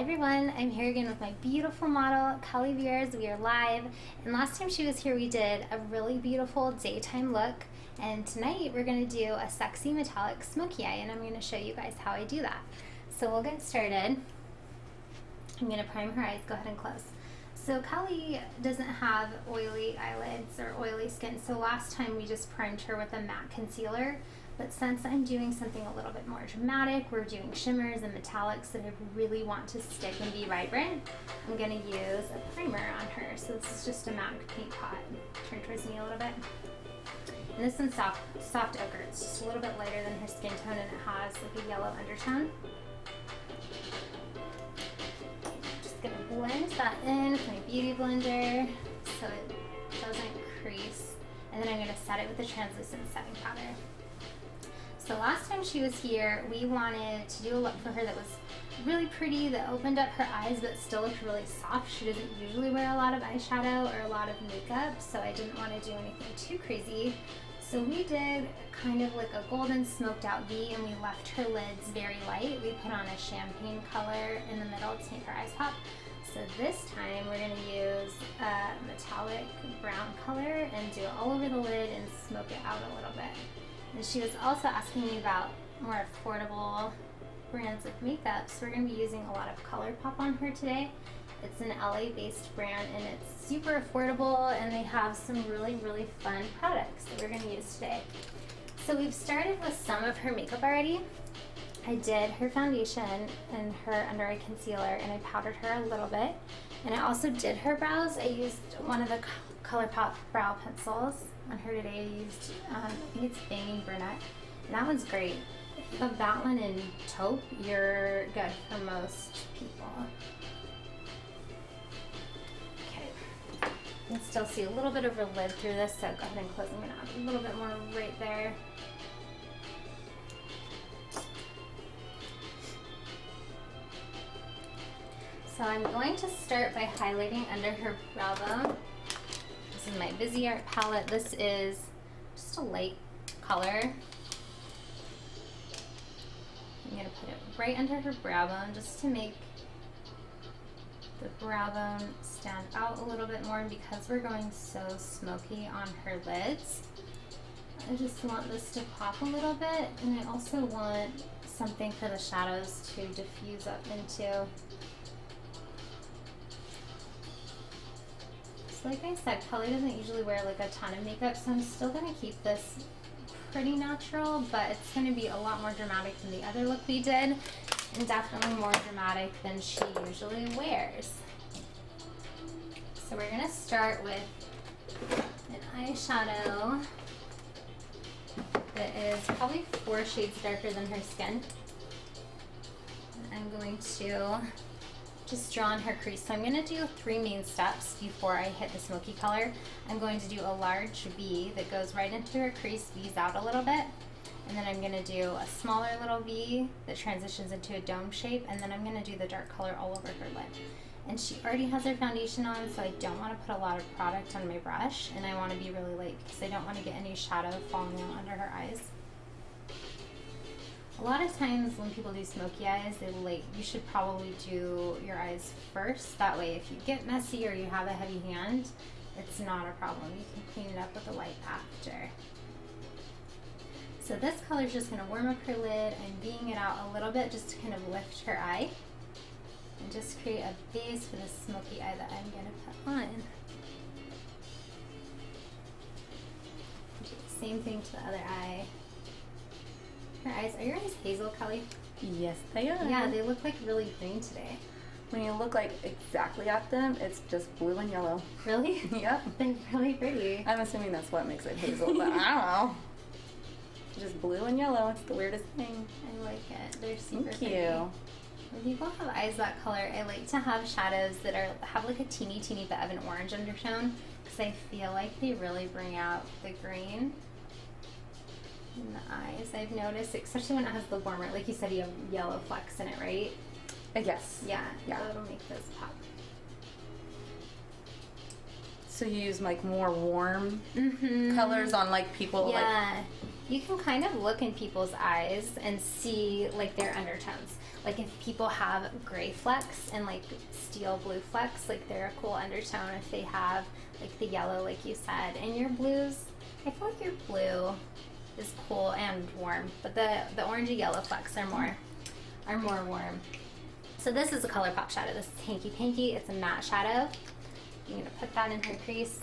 everyone, I'm here again with my beautiful model, Kelly Beers. We are live, and last time she was here we did a really beautiful daytime look, and tonight we're going to do a sexy metallic smoky eye, and I'm going to show you guys how I do that. So we'll get started. I'm going to prime her eyes. Go ahead and close. So Kelly doesn't have oily eyelids or oily skin, so last time we just primed her with a matte concealer. But since I'm doing something a little bit more dramatic, we're doing shimmers and metallics that I really want to stick and be vibrant, I'm going to use a primer on her. So this is just a matte paint pot. Turn towards me a little bit. And this one's soft ochre. It's just a little bit lighter than her skin tone, and it has like a yellow undertone. Just going to blend that in with my beauty blender so it doesn't crease. And then I'm going to set it with the translucent setting powder. So last time she was here, we wanted to do a look for her that was really pretty, that opened up her eyes but still looked really soft. She doesn't usually wear a lot of eyeshadow or a lot of makeup, so I didn't want to do anything too crazy. So we did kind of like a golden smoked out V, and we left her lids very light. We put on a champagne color in the middle to make her eyes pop. So this time we're going to use a metallic brown color and do it all over the lid and smoke it out a little bit. And she was also asking me about more affordable brands of makeup, so we're going to be using a lot of ColourPop on her today. It's an LA-based brand, and it's super affordable, and they have some really, really fun products that we're going to use today. So we've started with some of her makeup already. I did her foundation and her under eye concealer, and I powdered her a little bit. And I also did her brows. I used one of the ColourPop brow pencils on her today. I used, I think it's Banging Brunette, and that one's great. If you have that one in taupe, you're good for most people. Okay, you can still see a little bit of her lid through this, so go ahead and close. I'm going to add a little bit more right there. So I'm going to start by highlighting under her brow bone. This is my Viseart palette. This is just a light color. I'm going to put it right under her brow bone just to make the brow bone stand out a little bit more. And because we're going so smoky on her lids, I just want this to pop a little bit. And I also want something for the shadows to diffuse up into. Like I said, Kelly doesn't usually wear like a ton of makeup, so I'm still going to keep this pretty natural, but it's going to be a lot more dramatic than the other look we did, and definitely more dramatic than she usually wears. So we're going to start with an eyeshadow that is probably 4 shades darker than her skin. And I'm going to just draw on her crease. So I'm going to do 3 main steps before I hit the smoky color. I'm going to do a large V that goes right into her crease, V's out a little bit, and then I'm going to do a smaller little V that transitions into a dome shape, and then I'm going to do the dark color all over her lid. And she already has her foundation on, so I don't want to put a lot of product on my brush, and I want to be really light because I don't want to get any shadow falling out under her eyes. A lot of times when people do smoky eyes, you should probably do your eyes first. That way if you get messy or you have a heavy hand, it's not a problem. You can clean it up with a light after. So this color is just going to warm up her lid. I'm being it out a little bit just to kind of lift her eye and just create a base for the smoky eye that I'm going to put on. Do the same thing to the other eye. Her eyes, are your eyes hazel, Kelly? Yes, they are. Yeah, they look like really green today. When you look like exactly at them, it's just blue and yellow. Really? Yep. They're really pretty. I'm assuming that's what makes it hazel, but I don't know. Just blue and yellow. It's the weirdest thing. I like it. They're super Thank pretty. you. When people have eyes that color, I like to have shadows that have like a teeny bit of an orange undertone, because I feel like they really bring out the green in the eyes. I've noticed, especially when it has the warmer, like you said, you have yellow flecks in it, right? Yes. Yeah. Yeah. So it'll make those pop. So you use like more warm colors on like people. Yeah. You can kind of look in people's eyes and see like their undertones. Like if people have gray flecks and like steel blue flecks, like they're a cool undertone. If they have like the yellow, like you said, and your blues, I feel like your blue is cool and warm, but the orangey yellow flecks are more warm. So this is a ColourPop shadow. This is Hanky Panky. It's a matte shadow. I'm gonna put that in her crease.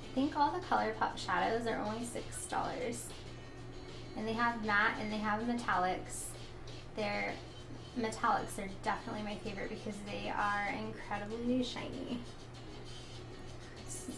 I think all the ColourPop shadows are only $6, and they have matte and they have metallics. Their metallics are definitely my favorite because they are incredibly shiny.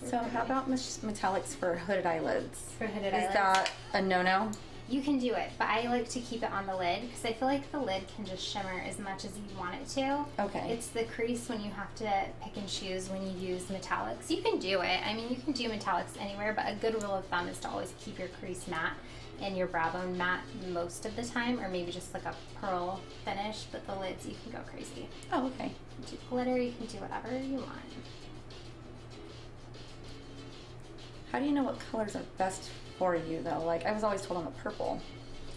So how about metallics for hooded eyelids? For hooded eyelids? Is that a no-no? You can do it, but I like to keep it on the lid because I feel like the lid can just shimmer as much as you want it to. Okay. It's the crease when you have to pick and choose when you use metallics. You can do it. I mean, you can do metallics anywhere, but a good rule of thumb is to always keep your crease matte and your brow bone matte most of the time, or maybe just like a pearl finish, but the lids, you can go crazy. Oh, okay. You can do glitter, you can do whatever you want. How do you know what colors are best for you, though? Like, I was always told on the purple.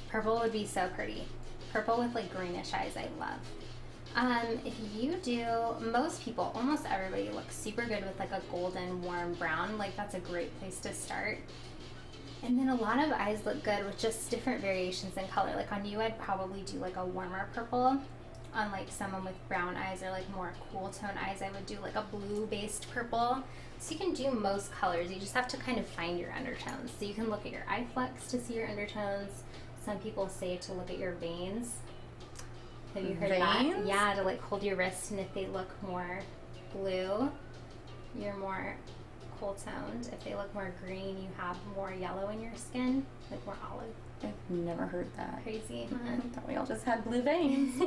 Purple would be so pretty. Purple with like greenish eyes, I love. If you do, most people, almost everybody looks super good with like a golden warm brown. Like that's a great place to start. And then a lot of eyes look good with just different variations in color. Like on you, I'd probably do like a warmer purple. On like someone with brown eyes or like more cool tone eyes, I would do like a blue based purple. So you can do most colors. You just have to kind of find your undertones. So you can look at your eye flex to see your undertones. Some people say to look at your veins. Have you heard that? Yeah, to like hold your wrist, and if they look more blue, you're more cool toned. If they look more green, you have more yellow in your skin, like more olive. I've never heard that. Crazy. I thought we all just had blue veins.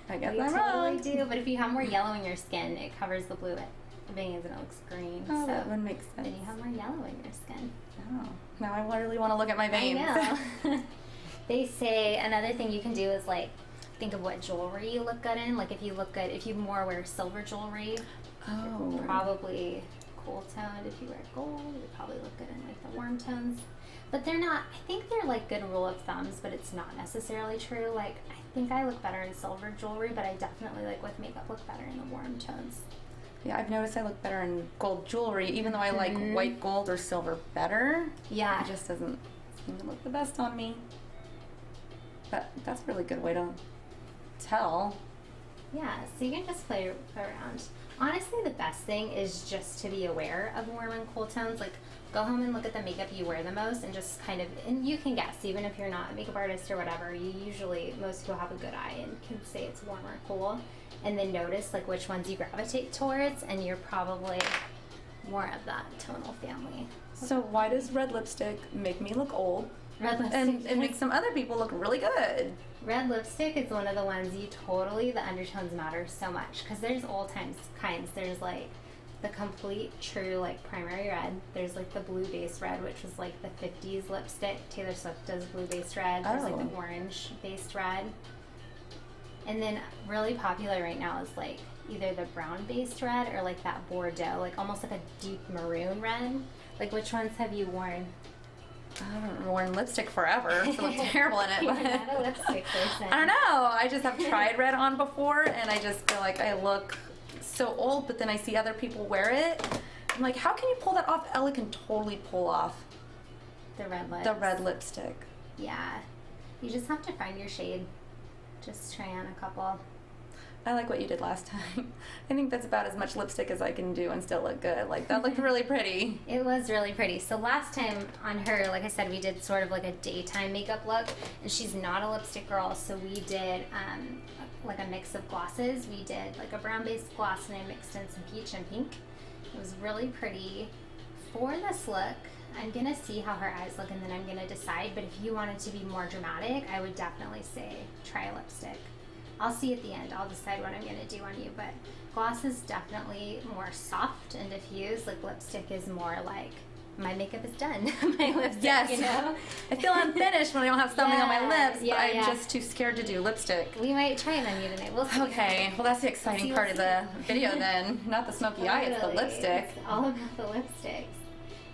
I guess I'm wrong. We totally do, but if you have more yellow in your skin, it covers the blue veins and it looks green. Oh, so that would make sense. then you have more yellow in your skin. Oh, now I really want to look at my veins. I know. They say another thing you can do is like think of what jewelry you look good in. Like if you look good, if you more wear silver jewelry, oh, probably cool toned. If you wear gold, you probably look good in like the warm tones. But they're not, I think they're like good rule of thumbs, but it's not necessarily true. Like I think I look better in silver jewelry, but I definitely like with makeup look better in the warm tones. Yeah, I've noticed I look better in gold jewelry, even though I like white gold or silver better. Yeah. It just doesn't seem to look the best on me. But that's a really good way to tell. Yeah, so you can just play around. Honestly, the best thing is just to be aware of warm and cool tones. Like, go home and look at the makeup you wear the most and just kind of, and you can guess, even if you're not a makeup artist or whatever, you usually, most people have a good eye and can say it's warm or cool. And then notice, like, which ones you gravitate towards, and you're probably more of that tonal family. So why does red lipstick make me look old? Red lipstick. And it makes some other people look really good. Red lipstick is one of the ones you totally, the undertones matter so much because there's all kinds. There's like the complete true like primary red. There's like the blue base red, which was like the 50s lipstick. Taylor Swift does blue based red. There's like the orange based red. And then really popular right now is like either the brown based red or like that Bordeaux, like almost like a deep maroon red. Like which ones have you worn? I haven't worn lipstick forever, so I'm terrible in it. You're not a lipstick person. I don't know. I just have tried red on before, and I just feel like I look so old, but then I see other people wear it. I'm like, how can you pull that off? Ellie can totally pull off the red lips. The red lipstick. Yeah. You just have to find your shade. Just try on a couple. I like what you did last time. I think that's about as much lipstick as I can do and still look good. Like, that looked really pretty. It was really pretty. So last time on her, like I said, we did sort of like a daytime makeup look, and she's not a lipstick girl, so we did like a mix of glosses. We did like a brown-based gloss, and I mixed in some peach and pink. It was really pretty. For this look, I'm going to see how her eyes look, and then I'm going to decide, but if you wanted to be more dramatic, I would definitely say try a lipstick. I'll see at the end. I'll decide what I'm going to do on you, but gloss is definitely more soft and diffused. Like lipstick is more like, my makeup is done. My lipstick, yes. You know? I feel unfinished when I don't have something on my lips, but I'm yeah. just too scared to do lipstick. We might try it on you tonight. We'll see. Okay, well that's the exciting part of the video then. Not the smoky eye, it's the lipstick. It's all about the lipsticks.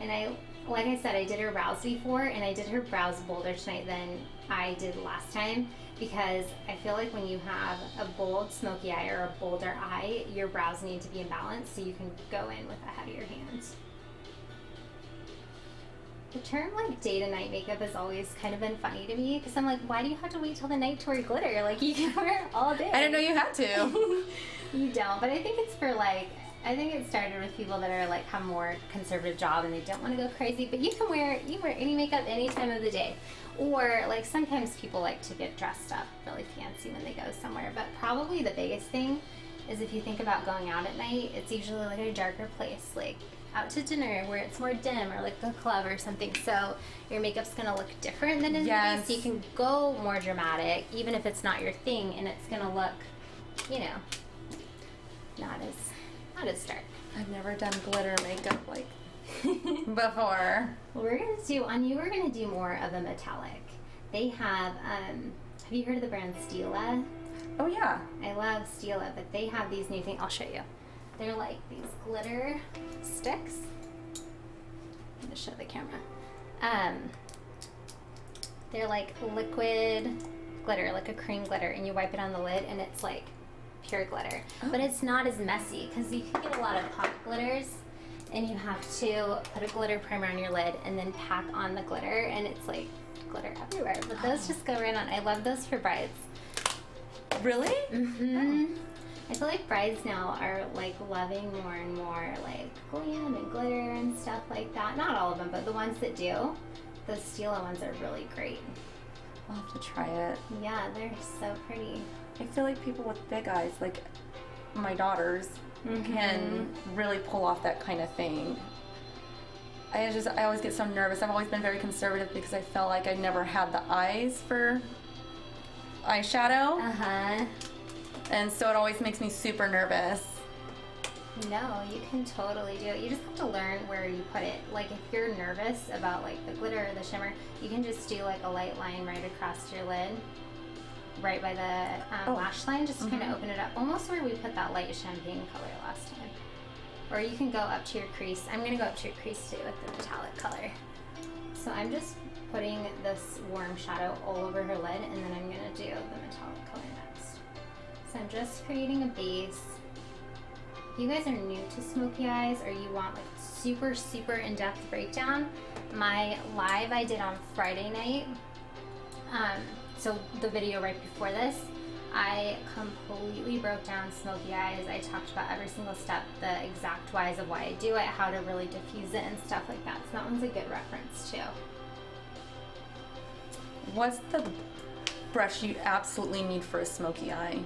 And I like I said, I did her brows before, and I did her brows bolder tonight than I did last time, because I feel like when you have a bold smoky eye or a bolder eye, your brows need to be in balance so you can go in with the heavier hands. The term like day to night makeup has always kind of been funny to me, because I'm like, why do you have to wait till the night to wear glitter? Like, you can wear it all day. I didn't know you had to. You don't, but I think it's for like, I think it started with people that are like have more conservative job and they don't want to go crazy, but you can wear any makeup any time of the day. Or like sometimes people like to get dressed up really fancy when they go somewhere, but probably the biggest thing is if you think about going out at night, it's usually like a darker place, like out to dinner where it's more dim, or like a club or something, so your makeup's gonna look different than in the day, so you can go more dramatic even if it's not your thing, and it's gonna look, you know, not as dark. I've never done glitter makeup like before. We're gonna do on you. We're gonna do more of a metallic. They have you heard of the brand Stila? Oh yeah. I love Stila, but they have these new things. I'll show you. They're like these glitter sticks. I'm gonna show the camera. They're like liquid glitter, like a cream glitter, and you wipe it on the lid, and it's like pure glitter. Oh. But it's not as messy, because you can get a lot of pop glitters, and you have to put a glitter primer on your lid and then pack on the glitter, and it's like glitter everywhere. But those just go right on. I love those for brides. Really? Mm-hmm. Oh. I feel like brides now are like loving more and more like glam and glitter and stuff like that. Not all of them, but the ones that do, those Stila ones are really great. I'll have to try it. Yeah, they're so pretty. I feel like people with big eyes, like my daughters, can really pull off that kind of thing. I always get so nervous. I've always been very conservative because I felt like I never had the eyes for eyeshadow. Uh-huh. And so it always makes me super nervous. No, you can totally do it. You just have to learn where you put it. Like if you're nervous about like the glitter or the shimmer, you can just do like a light line right across your lid, right by the lash line, just to kind of open it up, almost where we put that light champagne color last time. Or you can go up to your crease. I'm going to go up to your crease too with the metallic color. So I'm just putting this warm shadow all over her lid, and then I'm going to do the metallic color next. So I'm just creating a base. If you guys are new to smoky eyes, or you want like super, super in-depth breakdown, my live I did on Friday night, so the video right before this, I completely broke down smoky eyes. I talked about every single step, the exact whys of why I do it, how to really diffuse it and stuff like that. So that one's a good reference too. What's the brush you absolutely need for a smoky eye?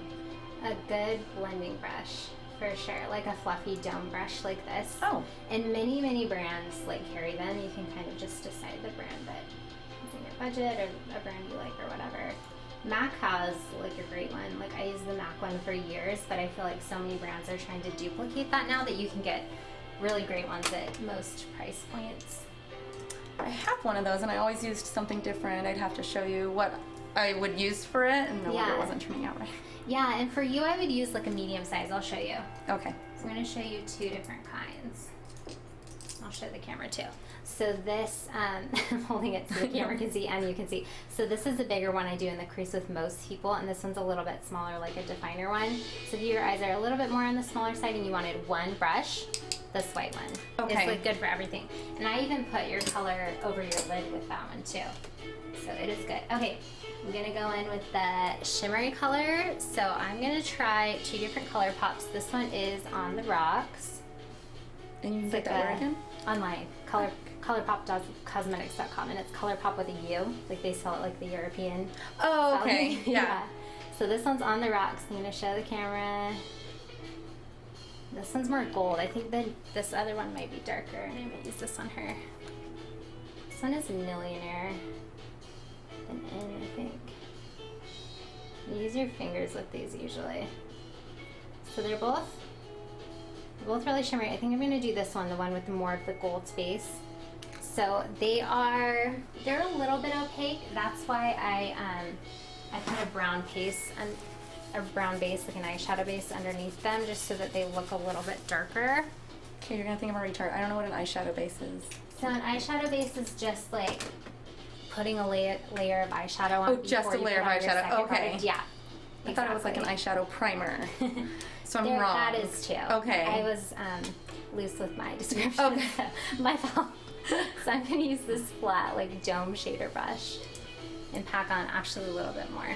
A good blending brush, for sure. Like a fluffy dome brush like this. Oh. And many, many brands like carry them. You can kind of just decide the brand that is in your budget, or a brand you like, or whatever. MAC has like a great one. Like I used the MAC one for years, but I feel like so many brands are trying to duplicate that now that you can get really great ones at most price points. I have one of those, and I always used something different. I'd have to show you what I would use for it, and no wonder it wasn't turning out right. Yeah, and for you, I would use like a medium size. I'll show you. Okay. So I'm going to show you two different kinds. I'll show the camera too. So this, I'm holding it so the camera can see and you can see. So this is the bigger one I do in the crease with most people, and this one's a little bit smaller, like a definer one. So if your eyes are a little bit more on the smaller side and you wanted one brush, this white one is like good for everything. And I even put your color over your lid with that one too. So it is good. Okay, I'm gonna go in with the shimmery color. So I'm gonna try two different color pops. This one is On the Rocks. And you can get that where again? Online. Colourpop.cosmetics.com, and it's Colourpop with a U. Like they sell it like the European. Oh, okay. Yeah. So this one's On the Rocks. I'm gonna show the camera. This one's more gold. I think this other one might be darker, and I might use this on her. This one is Millionaire. An N, I think. You use your fingers with these usually. So they're both really shimmery. I think I'm gonna do this one, the one with more of the gold space. So they're a little bit opaque. That's why I put a brown base, like an eyeshadow base underneath them, just so that they look a little bit darker. Okay, you're gonna think I'm a retard. I don't know what an eyeshadow base is. So an eyeshadow base is just like putting a layer of eyeshadow on. Oh, just a layer of eyeshadow. Okay. Product. Yeah. I thought it was like an eyeshadow primer. So I'm wrong. That is too. Okay. I was loose with my description. Okay. So my fault. So I'm going to use this flat like dome shader brush and pack on actually a little bit more.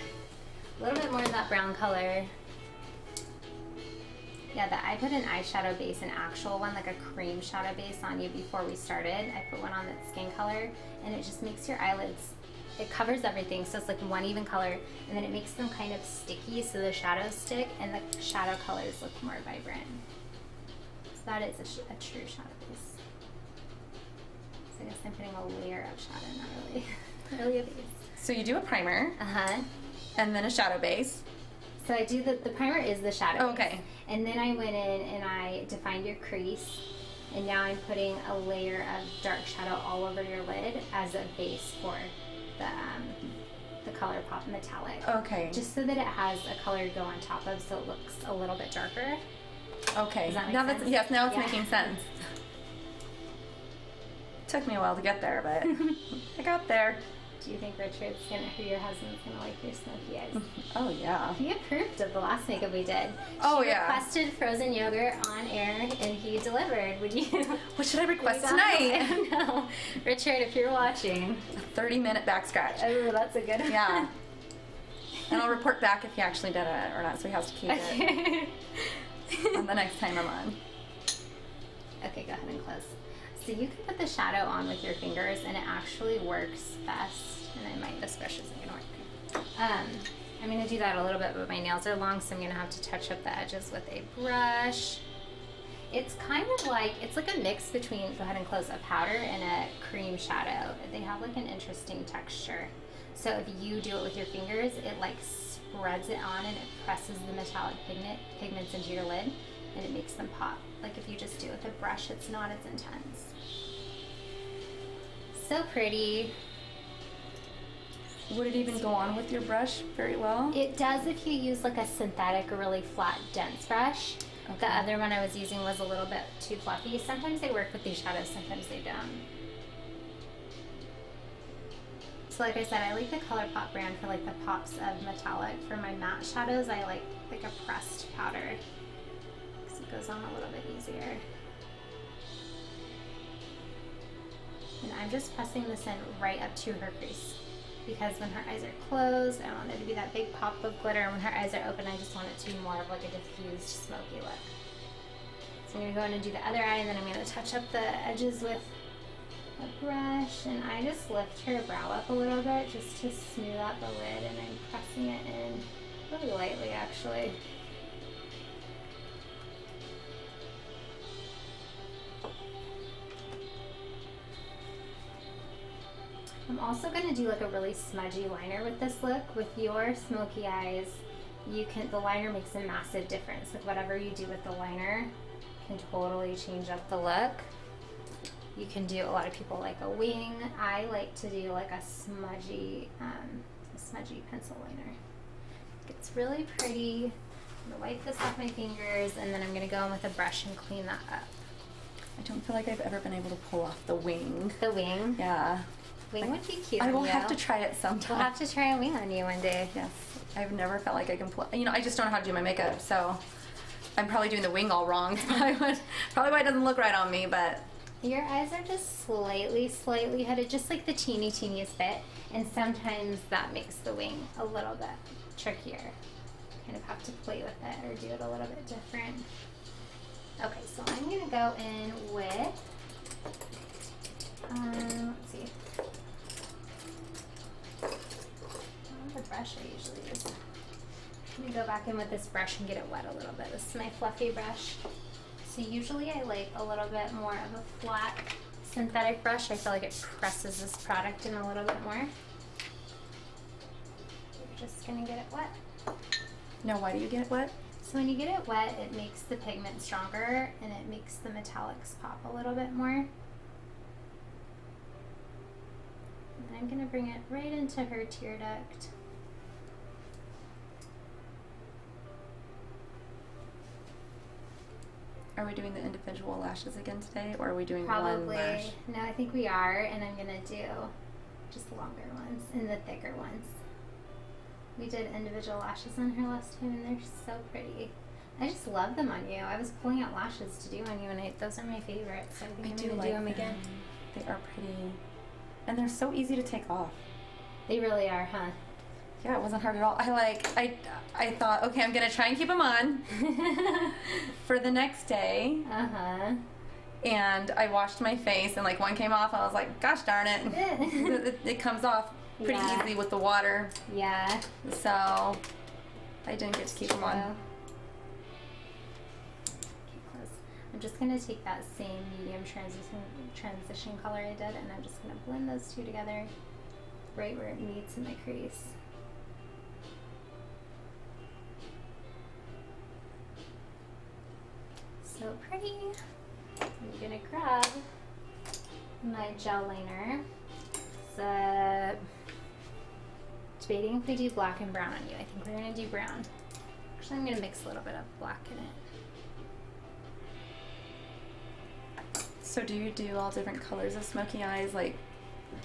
A little bit more of that brown color. Yeah, I put an eyeshadow base, an actual one, like a cream shadow base on you before we started. I put one on that skin color, and it just makes your eyelids, it covers everything, so it's like one even color, and then it makes them kind of sticky so the shadows stick, and the shadow colors look more vibrant. So that is a true shadow base. So I guess I'm putting a layer of shadow, not really, not really a base. So you do a primer. Uh-huh. And then a shadow base. So I do the primer is the shadow base. Okay. And then I went in and I defined your crease. And now I'm putting a layer of dark shadow all over your lid as a base for the ColourPop metallic. Okay. Just so that it has a color to go on top of, so it looks a little bit darker. Okay. Does that make now sense? That's, yes, now it's making sense. Took me a while to get there, but I got there. Do you think your husband's gonna like your smoky eyes? Oh yeah. He approved of the last makeup we did. Oh she yeah. requested frozen yogurt on air, and he delivered. Would you? What should I request tonight? I don't know, Richard, if you're watching. A 30-minute back scratch. Oh, that's a good one. Yeah. And I'll report back if he actually did it or not, so he has to keep it on the next time I'm on. Okay, go ahead and close. So you can put the shadow on with your fingers, and it actually works best. And this brush isn't gonna work. I'm gonna do that a little bit, but my nails are long, so I'm gonna have to touch up the edges with a brush. It's kind of like, it's like a mix between, go ahead and close, a powder and a cream shadow. They have like an interesting texture. So if you do it with your fingers, it like spreads it on and it presses the metallic pigments into your lid, and it makes them pop. Like if you just do it with a brush, it's not as intense. So pretty. Would it even go on with your brush very well? It does if you use like a synthetic or really flat, dense brush. Okay. The other one I was using was a little bit too fluffy. Sometimes they work with these shadows, sometimes they don't. So like I said, I like the ColourPop brand for like the pops of metallic. For my matte shadows, I like a pressed powder because it goes on a little bit easier. And I'm just pressing this in right up to her crease, because when her eyes are closed, I want there to be that big pop of glitter, and when her eyes are open, I just want it to be more of like a diffused smoky look. So I'm going to go in and do the other eye, and then I'm going to touch up the edges with a brush, and I just lift her brow up a little bit just to smooth out the lid, and I'm pressing it in really lightly actually. I'm also going to do like a really smudgy liner with this look. With your smoky eyes, the liner makes a massive difference. Like whatever you do with the liner can totally change up the look. You can do, a lot of people like a wing. I like to do like a smudgy pencil liner. It's really pretty. I'm going to wipe this off my fingers, and then I'm going to go in with a brush and clean that up. I don't feel like I've ever been able to pull off the wing. The wing? Yeah. Wing would be cute. I will have to try it sometime. We'll have to try a wing on you one day. Yes. I've never felt like I can pull. I just don't know how to do my makeup, so I'm probably doing the wing all wrong. Probably why it doesn't look right on me, but. Your eyes are just slightly headed, just like the teeniest bit, and sometimes that makes the wing a little bit trickier. Kind of have to play with it or do it a little bit different. Okay, so I'm gonna go in with, let's see. The brush I usually use. I'm gonna go back in with this brush and get it wet a little bit. This is my fluffy brush. So usually I like a little bit more of a flat synthetic brush. I feel like it presses this product in a little bit more. You're just gonna get it wet. Now, why do you get it wet? So when you get it wet, it makes the pigment stronger and it makes the metallics pop a little bit more. And I'm gonna bring it right into her tear duct. Are we doing the individual lashes again today, or are we doing Probably. one lash? No, I think we are, and I'm gonna do just longer ones and the thicker ones. We did individual lashes on her last time, and they're so pretty. I just love them on you. I was pulling out lashes to do on you, and those are my favorites. So I think I'm gonna do them again. They are pretty, and they're so easy to take off. They really are, huh? Yeah, it wasn't hard at all. I thought, okay, I'm gonna try and keep them on for the next day. And I washed my face, and like one came off, and I was like, gosh darn it. It comes off pretty easily with the water. Yeah. So I didn't get to keep them on. I'm just going to take that same medium transition color I did, and I'm just going to blend those two together right where it meets in the crease. So pretty. I'm going to grab my gel liner. Debating if we do black and brown on you. I think we're going to do brown. Actually, I'm going to mix a little bit of black in it. So do you do all different colors of smoky eyes, like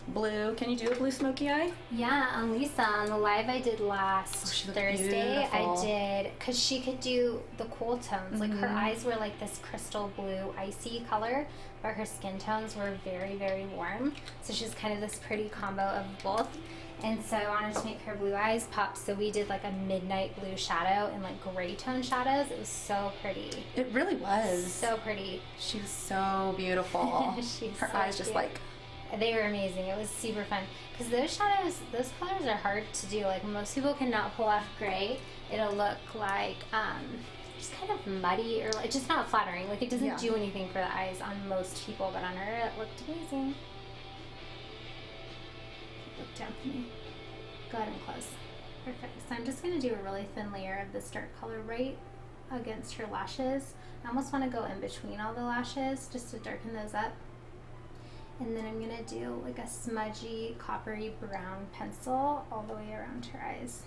blue? Can you do a blue smoky eye? Yeah, on Lisa, on the live I did last Thursday, beautiful. I did, because she could do the cool tones. Like her eyes were like this crystal blue, icy color, but her skin tones were very, very warm. So she's kind of this pretty combo of both. And so I wanted to make her blue eyes pop, so we did like a midnight blue shadow and like gray tone shadows. It was so pretty. It really was. So pretty. She was so beautiful. Her so eyes just cute. like... They were amazing. It was super fun. Because those shadows, those colors are hard to do. Like most people cannot pull off gray. It'll look like just kind of muddy or like just not flattering. Like it doesn't do anything for the eyes on most people, but on her it looked amazing. Look down for me. Go ahead and close. Perfect. So I'm just going to do a really thin layer of this dark color right against her lashes. I almost want to go in between all the lashes just to darken those up. And then I'm going to do like a smudgy, coppery brown pencil all the way around her eyes.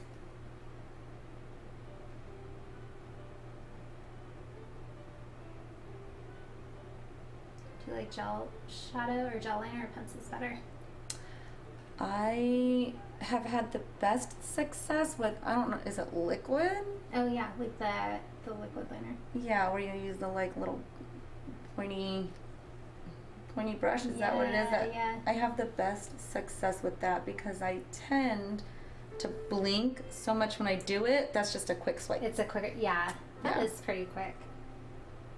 Do you like gel shadow or gel liner or pencils better? I have had the best success with, I don't know, is it liquid? Oh yeah, like the liquid liner. Yeah, where you use the like little pointy brush, is that what it is? Yeah. I have the best success with that because I tend to blink so much when I do it. That's just a quick swipe. It's a quicker, that is pretty quick.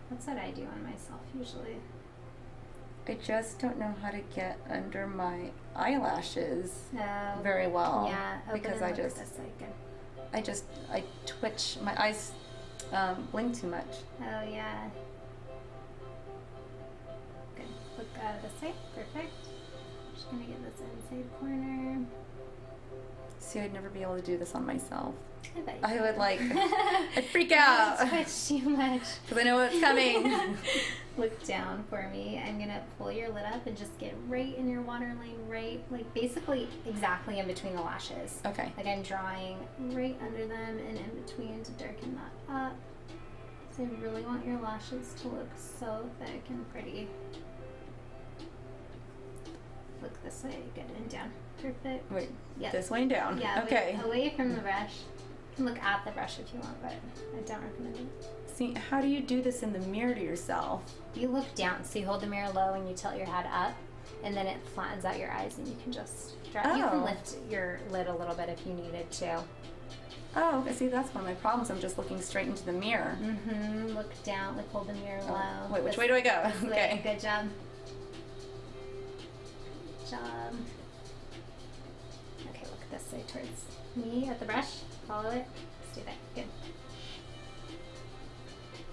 That's what I do on myself usually. I just don't know how to get under my eyelashes very well. Yeah, because I twitch, my eyes blink too much. Oh yeah. Good. Look this way. Perfect. Just gonna get this inside corner. See, I'd never be able to do this on myself. I bet you I would like, I'd freak out. Twitch too much. Because I know what's coming. Look down for me. I'm gonna pull your lid up and just get right in your waterline, right, like basically exactly in between the lashes. Okay. Like I'm drawing right under them and in between to darken that up. So I really want your lashes to look so thick and pretty. Look this way, good, and down. Perfect. Wait, Yes. this way and down. Yeah, okay. away from the brush. You can look at the brush if you want, but I don't recommend it. See, how do you do this in the mirror to yourself? You look down, so you hold the mirror low and you tilt your head up, and then it flattens out your eyes, and you can just draw. You can lift your lid a little bit if you needed to. Oh, okay. See, that's one of my problems. I'm just looking straight into the mirror. Mm-hmm. Look down, like hold the mirror low. Wait, which way do I go? Okay. Good job. Good job. Okay, look this way towards me at the brush. Follow it. Let's do that. Good.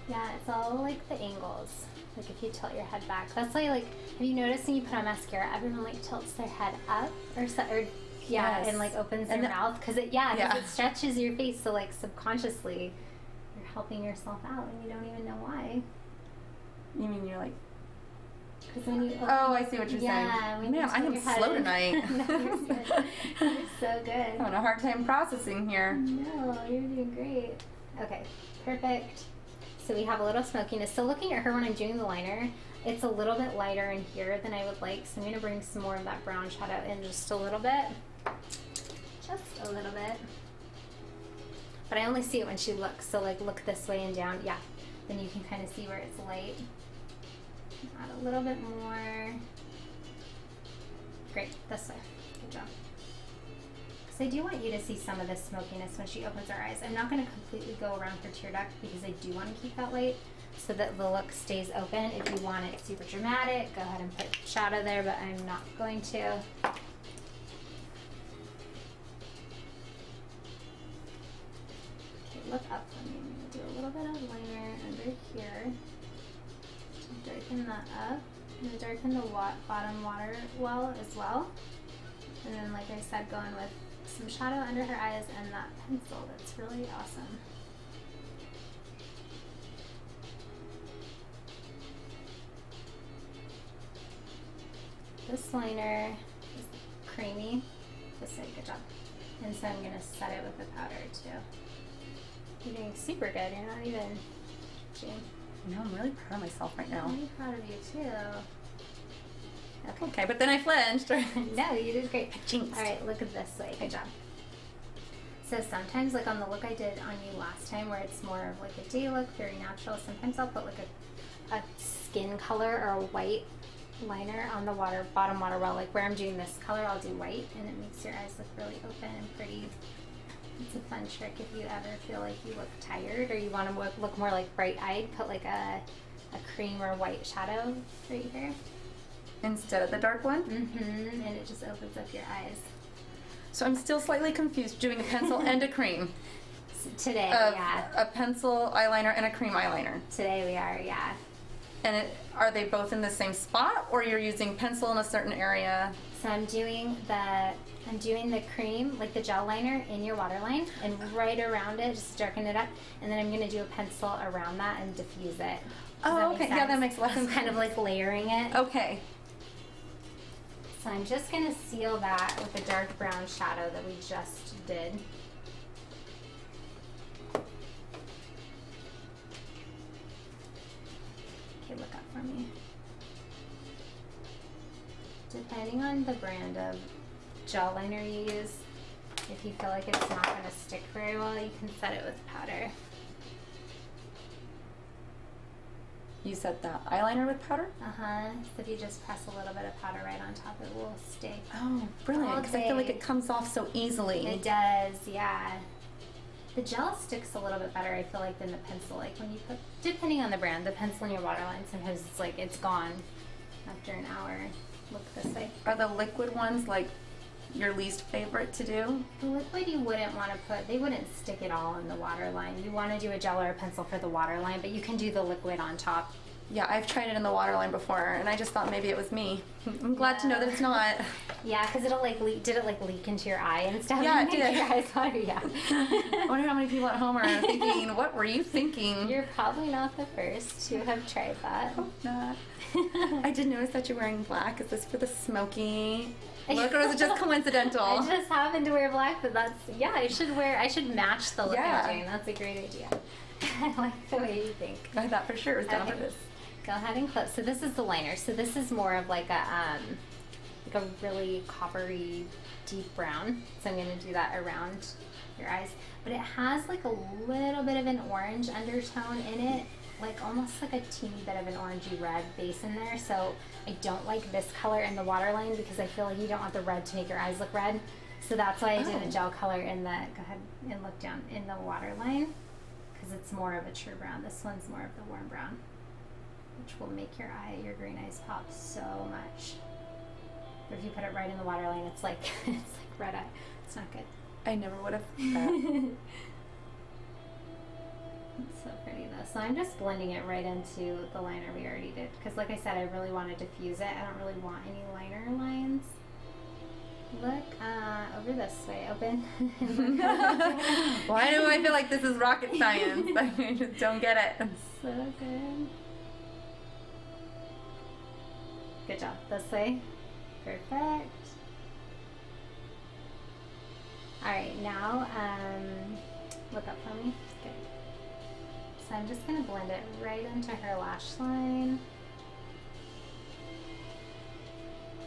Yeah, it's all like the angles. Like if you tilt your head back. That's why, like, have you noticed when you put on mascara, everyone like tilts their head up Yes. and like opens their mouth because it stretches your face. So like subconsciously, you're helping yourself out and you don't even know why. You mean you're like? Because when you I see what you're saying. Man, I am slow tonight. No, you're good. You're so good. I'm having a hard time processing here. No, you're doing great. Okay, perfect. So we have a little smokiness. So looking at her when I'm doing the liner, it's a little bit lighter in here than I would like. So I'm going to bring some more of that brown shadow in just a little bit. Just a little bit. But I only see it when she looks. So like look this way and down. Yeah. Then you can kind of see where it's light. Add a little bit more. Great. This way. Good job. So I do want you to see some of this smokiness when she opens her eyes. I'm not going to completely go around her tear duct because I do want to keep that light so that the look stays open. If you want it super dramatic, go ahead and put shadow there, but I'm not going to. Okay, look up for me. I'm going to do a little bit of liner under here. Darken that up. I'm going to darken the bottom water well as well. And then, like I said, going with some shadow under her eyes and that pencil. That's really awesome. This liner is creamy. This way, good job. And so I'm going to set it with the powder too. You're doing super good. You're not even itching. No, I'm really proud of myself right now. I'm really proud of you too. Okay, but then I flinched. No, you did great. Jinxed. All right, look at this way. Good job. So sometimes, like on the look I did on you last time, where it's more of like a day look, very natural, sometimes I'll put like a skin color or a white liner on the bottom water well. Like where I'm doing this color, I'll do white, and it makes your eyes look really open and pretty. It's a fun trick if you ever feel like you look tired or you want to look more like bright-eyed. Put like a cream or white shadow right here. Instead of the dark one? Mm-hmm. And it just opens up your eyes. So I'm still slightly confused doing a pencil and a cream. Today, yeah. A pencil eyeliner and a cream eyeliner. Today we are, yeah. And are they both in the same spot, or you're using pencil in a certain area? So I'm doing the cream, like the gel liner, in your waterline, and right around it, just darken it up, and then I'm going to do a pencil around that and diffuse it. Oh, okay. Yeah, that makes a lot of sense. I'm kind of like layering it. Okay. So I'm just going to seal that with the dark brown shadow that we just did. Okay, look up for me. Depending on the brand of gel liner you use, if you feel like it's not going to stick very well, you can set it with powder. You set the eyeliner with powder? Uh-huh. So if you just press a little bit of powder right on top, it will stay. Oh, brilliant. Because I feel like it comes off so easily. It does, yeah. The gel sticks a little bit better, I feel like, than the pencil. Like when you put, depending on the brand, the pencil in your waterline, sometimes it's like it's gone after an hour. Look this way. Are the liquid ones like your least favorite to do? The liquid you wouldn't want to put, they wouldn't stick it all in the waterline. You want to do a gel or a pencil for the waterline, but you can do the liquid on top. Yeah, I've tried it in the waterline before, and I just thought maybe it was me. I'm glad to know that it's not. Yeah, because it'll like leak. Did it like leak into your eye and stuff? Yeah, it did. Your eyes water, yeah. I wonder how many people at home are thinking, what were you thinking? You're probably not the first to have tried that. Hope not. I did notice that you're wearing black. Is this for the Smokey look, or is it just coincidental? I just happen to wear black, but that's, yeah, I should match the look Yeah. I'm doing. That's a great idea. I like the way you think. I thought for sure it was done on purpose. Go ahead and close. So this is the liner. So this is more of like a really coppery deep brown. So I'm going to do that around your eyes. But it has like a little bit of an orange undertone in it, like almost like a teeny bit of an orangey red base in there. So I don't like this color in the waterline because I feel like you don't want the red to make your eyes look red. So that's why I did a gel color in the, go ahead and look down in the waterline, because it's more of a true brown. This one's more of the warm brown, which will make your green eyes pop so much. But if you put it right in the waterline, it's like red eye. It's not good. I never would have thought that. It's so pretty though. So I'm just blending it right into the liner we already did, because like I said, I really want to diffuse it. I don't really want any liner lines. Look over this way. Open. Why do I feel like this is rocket science? I just don't get it. So good. Good job. This way. Perfect. Alright, now look up for me. Good. So I'm just going to blend it right into her lash line,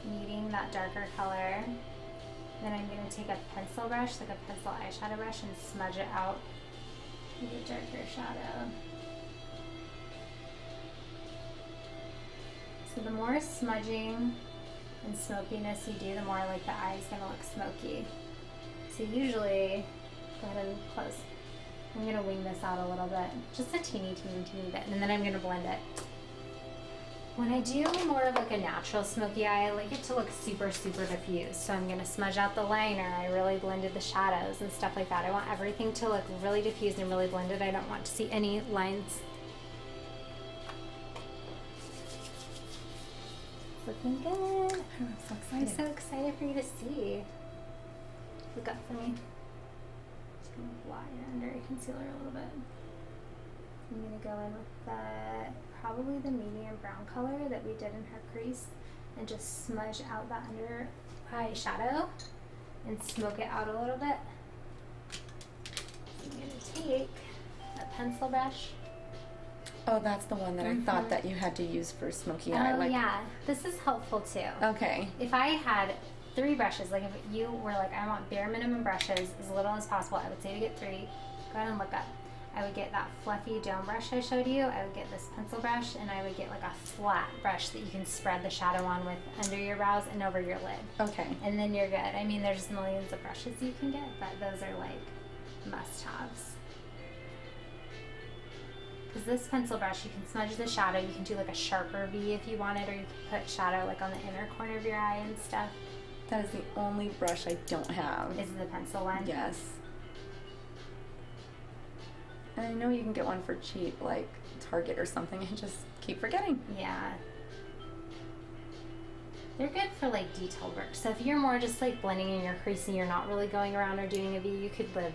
needing that darker color. Then I'm going to take a pencil brush, like a pencil eyeshadow brush, and smudge it out with a darker shadow. So the more smudging and smokiness you do, the more like the eye is going to look smoky. So usually, go ahead and close. I'm going to wing this out a little bit, just a teeny bit, and then I'm going to blend it. When I do more of like a natural smoky eye, I like it to look super diffused. So I'm going to smudge out the liner. I really blended the shadows and stuff like that. I want everything to look really diffused and really blended. I don't want to see any lines. Looking good. I'm so excited. I'm so excited for you to see. Look up for me. Just gonna line under your concealer a little bit. I'm gonna go in with probably the medium brown color that we did in her crease, and just smudge out that under eye shadow and smoke it out a little bit. I'm gonna take a pencil brush. Oh, that's the one that I thought that you had to use for smoky eye. Oh, yeah. This is helpful too. Okay. If I had 3 brushes, like if you were like, I want bare minimum brushes, as little as possible, I would say to get 3. Go ahead and look up. I would get that fluffy dome brush I showed you. I would get this pencil brush, and I would get like a flat brush that you can spread the shadow on with under your brows and over your lid. Okay. And then you're good. I mean, there's millions of brushes you can get, but those are like must-haves. Because this pencil brush, you can smudge the shadow. You can do like a sharper V if you wanted, or you can put shadow like on the inner corner of your eye and stuff. That is the only brush I don't have. Is the pencil one? Yes. And I know you can get one for cheap, like Target or something. I just keep forgetting. Yeah. They're good for like detailed work. So if you're more just like blending in your crease and you're not really going around or doing a V, you could live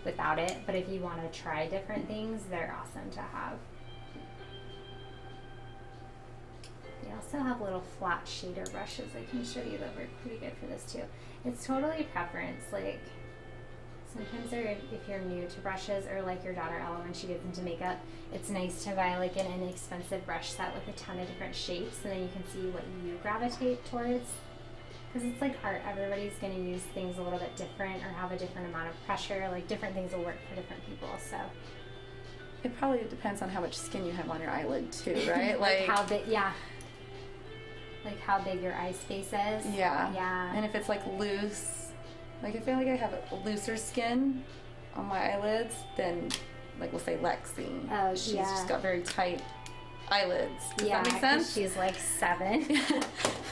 without it. But if you want to try different things, they're awesome to have. They also have little flat shader brushes I can show you that work pretty good for this too. It's totally preference. Like sometimes if you're new to brushes, or like your daughter Ella when she gets into makeup, it's nice to buy like an inexpensive brush set with a ton of different shapes, and then you can see what you gravitate towards. Because it's like art, everybody's going to use things a little bit different or have a different amount of pressure. Like different things will work for different people. So it probably depends on how much skin you have on your eyelid too, right? like how big, yeah. Like how big your eye space is. Yeah. Yeah. And if it's like loose, like I feel like I have a looser skin on my eyelids than, like we'll say Lexi. Oh, She's yeah. just got very tight eyelids. Does Yeah, that make sense? she's like 7.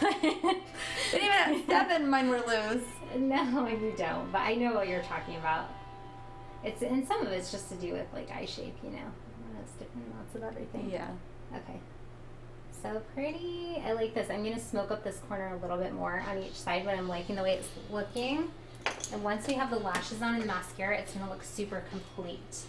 But even at 7, mine were loose. No, you don't. But I know what you're talking about. And some of it's just to do with like eye shape, you know. It's different amounts of everything. Yeah. Okay. So pretty. I like this. I'm going to smoke up this corner a little bit more on each side, but I'm liking the way it's looking. And once we have the lashes on and the mascara, it's going to look super complete.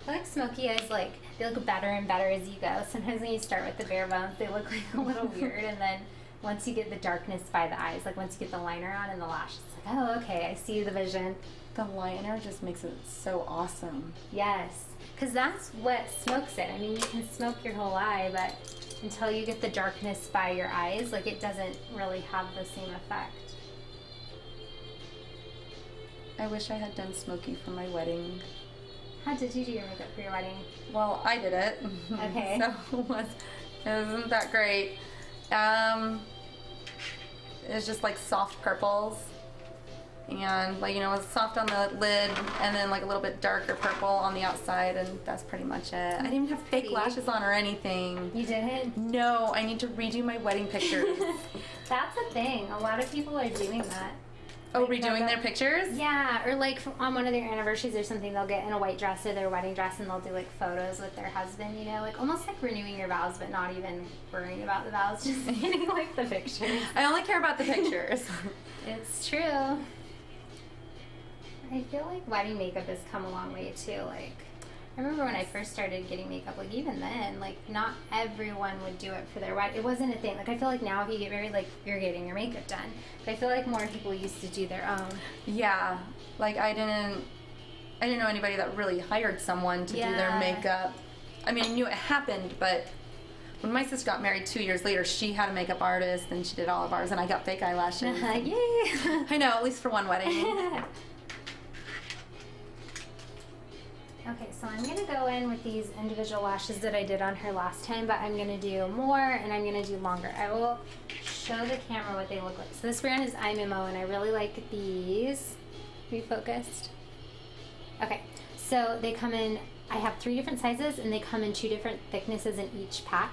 I like smoky eyes, like, they look better and better as you go. Sometimes when you start with the bare bones, they look like a little weird. And then once you get the darkness by the eyes, like once you get the liner on and the lashes, it's like, oh, okay, I see the vision. The liner just makes it so awesome. Yes. Because that's what smokes it. I mean, you can smoke your whole eye, but until you get the darkness by your eyes, like it doesn't really have the same effect. I wish I had done smoky for my wedding. How did you do your makeup for your wedding? Well, I did it. Okay. So it wasn't that great. It's just like soft purples. And like, you know, it's soft on the lid and then like a little bit darker purple on the outside, and that's pretty much it. I didn't even have fake lashes on or anything. You didn't? No, I need to redo my wedding pictures. That's a thing. A lot of people are doing that. Oh, Like, redoing their pictures? Yeah, or like on one of their anniversaries or something, they'll get in a white dress or their wedding dress and they'll do like photos with their husband, you know, like almost like renewing your vows, but not even worrying about the vows, just getting like the pictures. I only care about the pictures. It's true. I feel like wedding makeup has come a long way too. Like, I remember when I first started getting makeup, like even then, like not everyone would do it for their wedding. It wasn't a thing. Like I feel like now if you get married, like you're getting your makeup done. But I feel like more people used to do their own. Yeah, like I didn't I didn't know anybody that really hired someone to do their Yeah. makeup. I mean, I knew it happened, but when my sister got married 2 years later, she had a makeup artist and she did all of ours, and I got fake eyelashes. Yay! I know, at least for one wedding. Okay, so I'm going to go in with these individual lashes that I did on her last time, but I'm going to do more and I'm going to do longer. I will show the camera what they look like. So this brand is iMimo, and I really like these. Refocused. Okay, so they come in, I have 3 different sizes, and they come in 2 different thicknesses in each pack.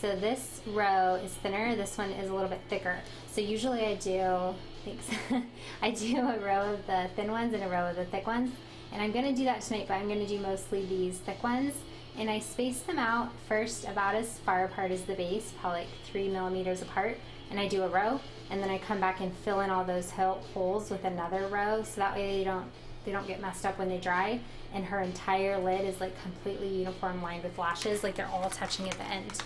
So this row is thinner, this one is a little bit thicker. So usually I do, thanks, I do a row of the thin ones and a row of the thick ones. And I'm going to do that tonight, but I'm going to do mostly these thick ones. And I space them out first about as far apart as the base, probably like 3 millimeters apart. And I do a row, and then I come back and fill in all those holes with another row, so that way they don't get messed up when they dry. And her entire lid is like completely uniform lined with lashes, like they're all touching at the end.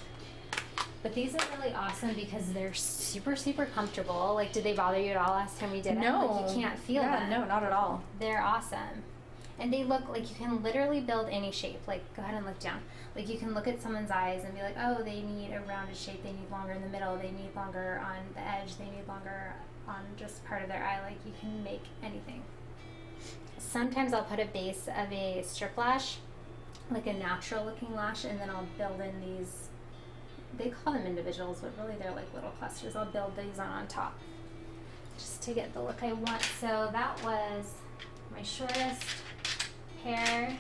But these are really awesome because they're super, super comfortable. Like, did they bother you at all last time we did it? No. Like, you can't feel them. No, not at all. They're awesome. And they look like you can literally build any shape. Like, go ahead and look down. Like, you can look at someone's eyes and be like, oh, they need a rounded shape. They need longer in the middle. They need longer on the edge. They need longer on just part of their eye. Like, you can make anything. Sometimes I'll put a base of a strip lash, like a natural looking lash, and then I'll build in these, they call them individuals, but really they're like little clusters. I'll build these on top just to get the look I want. So that was my shortest hair.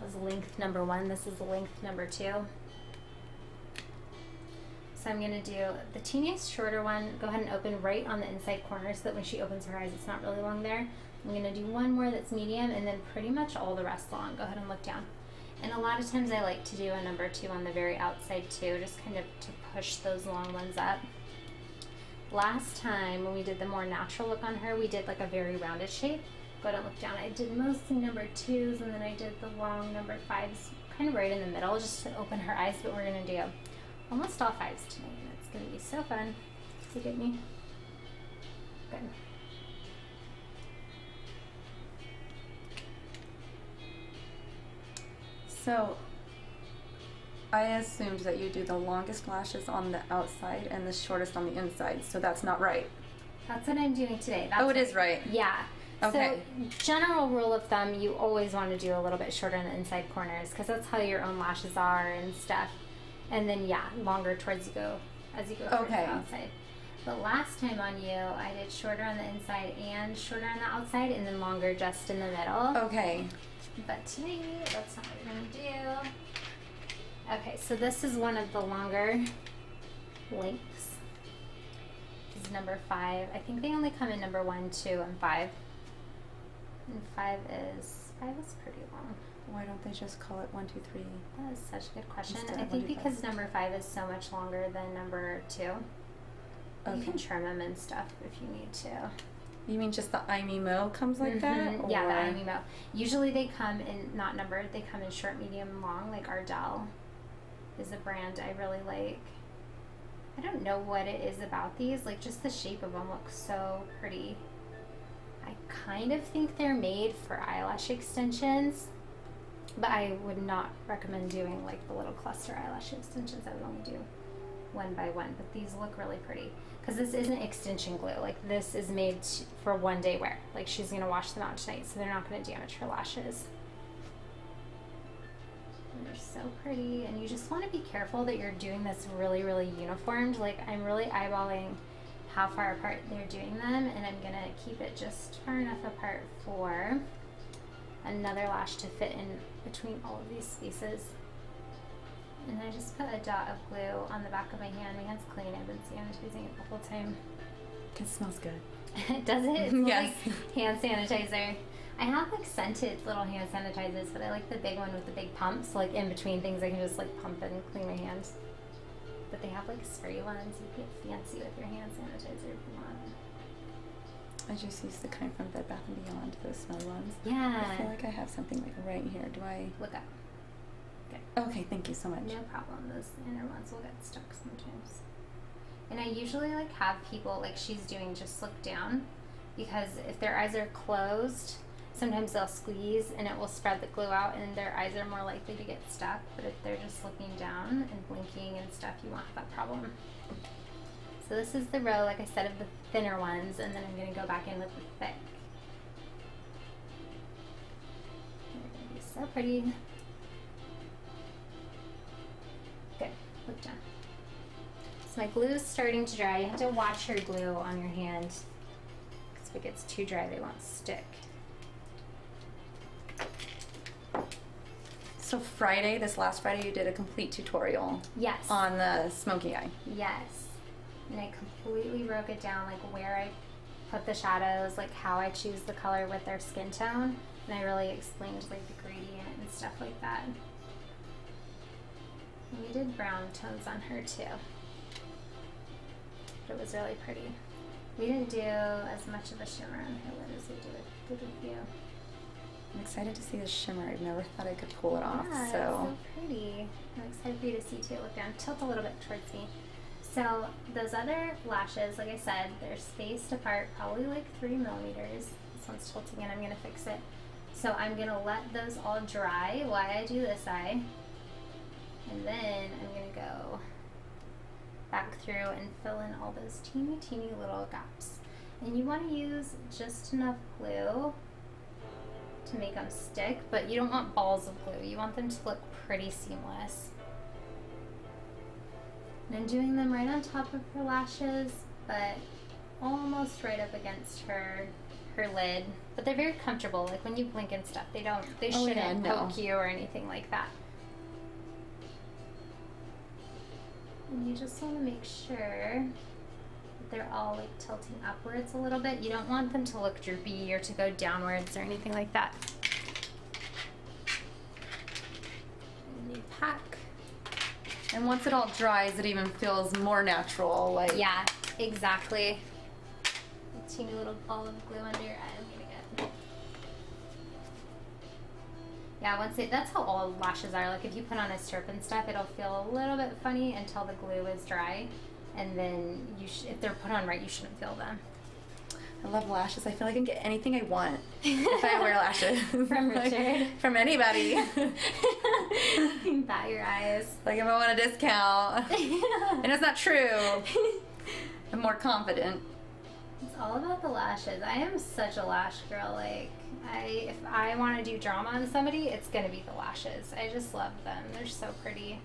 Was length number 1. This is length number 2. So I'm going to do the teeniest shorter one. Go ahead and open right on the inside corner so that when she opens her eyes, it's not really long there. I'm going to do one more that's medium, and then pretty much all the rest long. Go ahead and look down. And a lot of times I like to do a number 2 on the very outside too, just kind of to push those long ones up. Last time when we did the more natural look on her, we did like a very rounded shape. Go ahead and look down. I did mostly number 2s, and then I did the long number 5s kind of right in the middle just to open her eyes, but we're going to do almost all 5s tonight, and it's going to be so fun. Look at me. Good. So, I assumed that you do the longest lashes on the outside and the shortest on the inside, so that's not right. That's what I'm doing today. That's It is right. Yeah. Okay. So, general rule of thumb, you always want to do a little bit shorter on the inside corners because that's how your own lashes are and stuff. And then, yeah, longer towards as you go towards the outside. But last time on you, I did shorter on the inside and shorter on the outside, and then longer just in the middle. Okay. But today, that's not what we're going to do. Okay, so this is one of the longer lengths. This is number 5. I think they only come in number 1, 2, and 5. And 5 is pretty long. Why don't they just call it 1, 2, 3? That is such a good question. Instead I of think 1, 2, 5. because number 5 is so much longer than number 2. Okay. You can trim them and stuff if you need to. You mean just the iMimo comes like that? Yeah, the iMimo. Usually they come in, not numbered, they come in short, medium, long, like Ardell is a brand I really like. I don't know what it is about these, like just the shape of them looks so pretty. I kind of think they're made for eyelash extensions, but I would not recommend doing like the little cluster eyelash extensions. I would only do one by one, but these look really pretty because this isn't extension glue. Like this is made for one day wear. Like she's gonna wash them out tonight, so they're not gonna damage her lashes. And they're so pretty, and you just want to be careful that you're doing this really, really uniformed. Like I'm really eyeballing how far apart they're doing them, and I'm gonna keep it just far enough apart for another lash to fit in between all of these spaces. And I just put a dot of glue on the back of my hand. My hand's clean. I've been sanitizing it the whole time. It smells good. Does it? It smells Yes. like hand sanitizer. I have like scented little hand sanitizers, but I like the big one with the big pumps. Like in between things, I can just like pump and clean my hands. But they have like spray ones. You can get fancy with your hand sanitizer if you want. I just used the kind from Bed Bath & Beyond, those smell ones. Yeah. I feel like I have something like right here. Do I? Look up. Okay, thank you so much. No problem. Those inner ones will get stuck sometimes. And I usually like have people like she's doing just look down, because if their eyes are closed, sometimes they'll squeeze and it will spread the glue out and their eyes are more likely to get stuck. But if they're just looking down and blinking and stuff, you won't have that problem. So this is the row, like I said, of the thinner ones, and then I'm going to go back in with the thick. They're going to be so pretty. Good. Look down. So my glue is starting to dry. You have to watch your glue on your hand, because if it gets too dry, they won't stick. So Friday, this last Friday, you did a complete tutorial. Yes. On the Smokey eye. Yes. And I completely broke it down, like where I put the shadows, like how I choose the color with their skin tone. And I really explained like the gradient and stuff like that. And we did brown tones on her too. But it was really pretty. We didn't do as much of a shimmer on her lid as we did with you. I'm excited to see the shimmer. I've never thought I could pull it off. Yeah, So. it's so pretty. I'm excited for you to see too. Look down. Tilt a little bit towards me. So those other lashes, like I said, they're spaced apart probably like 3 millimeters. This one's tilting and I'm going to fix it. So I'm going to let those all dry while I do this eye. And then I'm going to go back through and fill in all those teeny, teeny little gaps. And you want to use just enough glue to make them stick, but you don't want balls of glue. You want them to look pretty seamless. And I'm doing them right on top of her lashes, but almost right up against her lid. But they're very comfortable. Like when you blink and stuff, they shouldn't poke you or anything like that. And you just want to make sure that they're all like tilting upwards a little bit. You don't want them to look droopy or to go downwards or anything like that. And you pack. And once it all dries, it even feels more natural. Like. Yeah, exactly. A teeny little ball of glue under your eye. I'm gonna get. Yeah, that's how all lashes are. Like if you put on a strip and stuff, it'll feel a little bit funny until the glue is dry, and then if they're put on right, you shouldn't feel them. I love lashes. I feel like I can get anything I want if I wear lashes. From Richard. From anybody. You can bat your eyes. Like if I want a discount. And it's not true. I'm more confident. It's all about the lashes. I am such a lash girl. Like if I want to do drama on somebody, it's gonna be the lashes. I just love them. They're so pretty.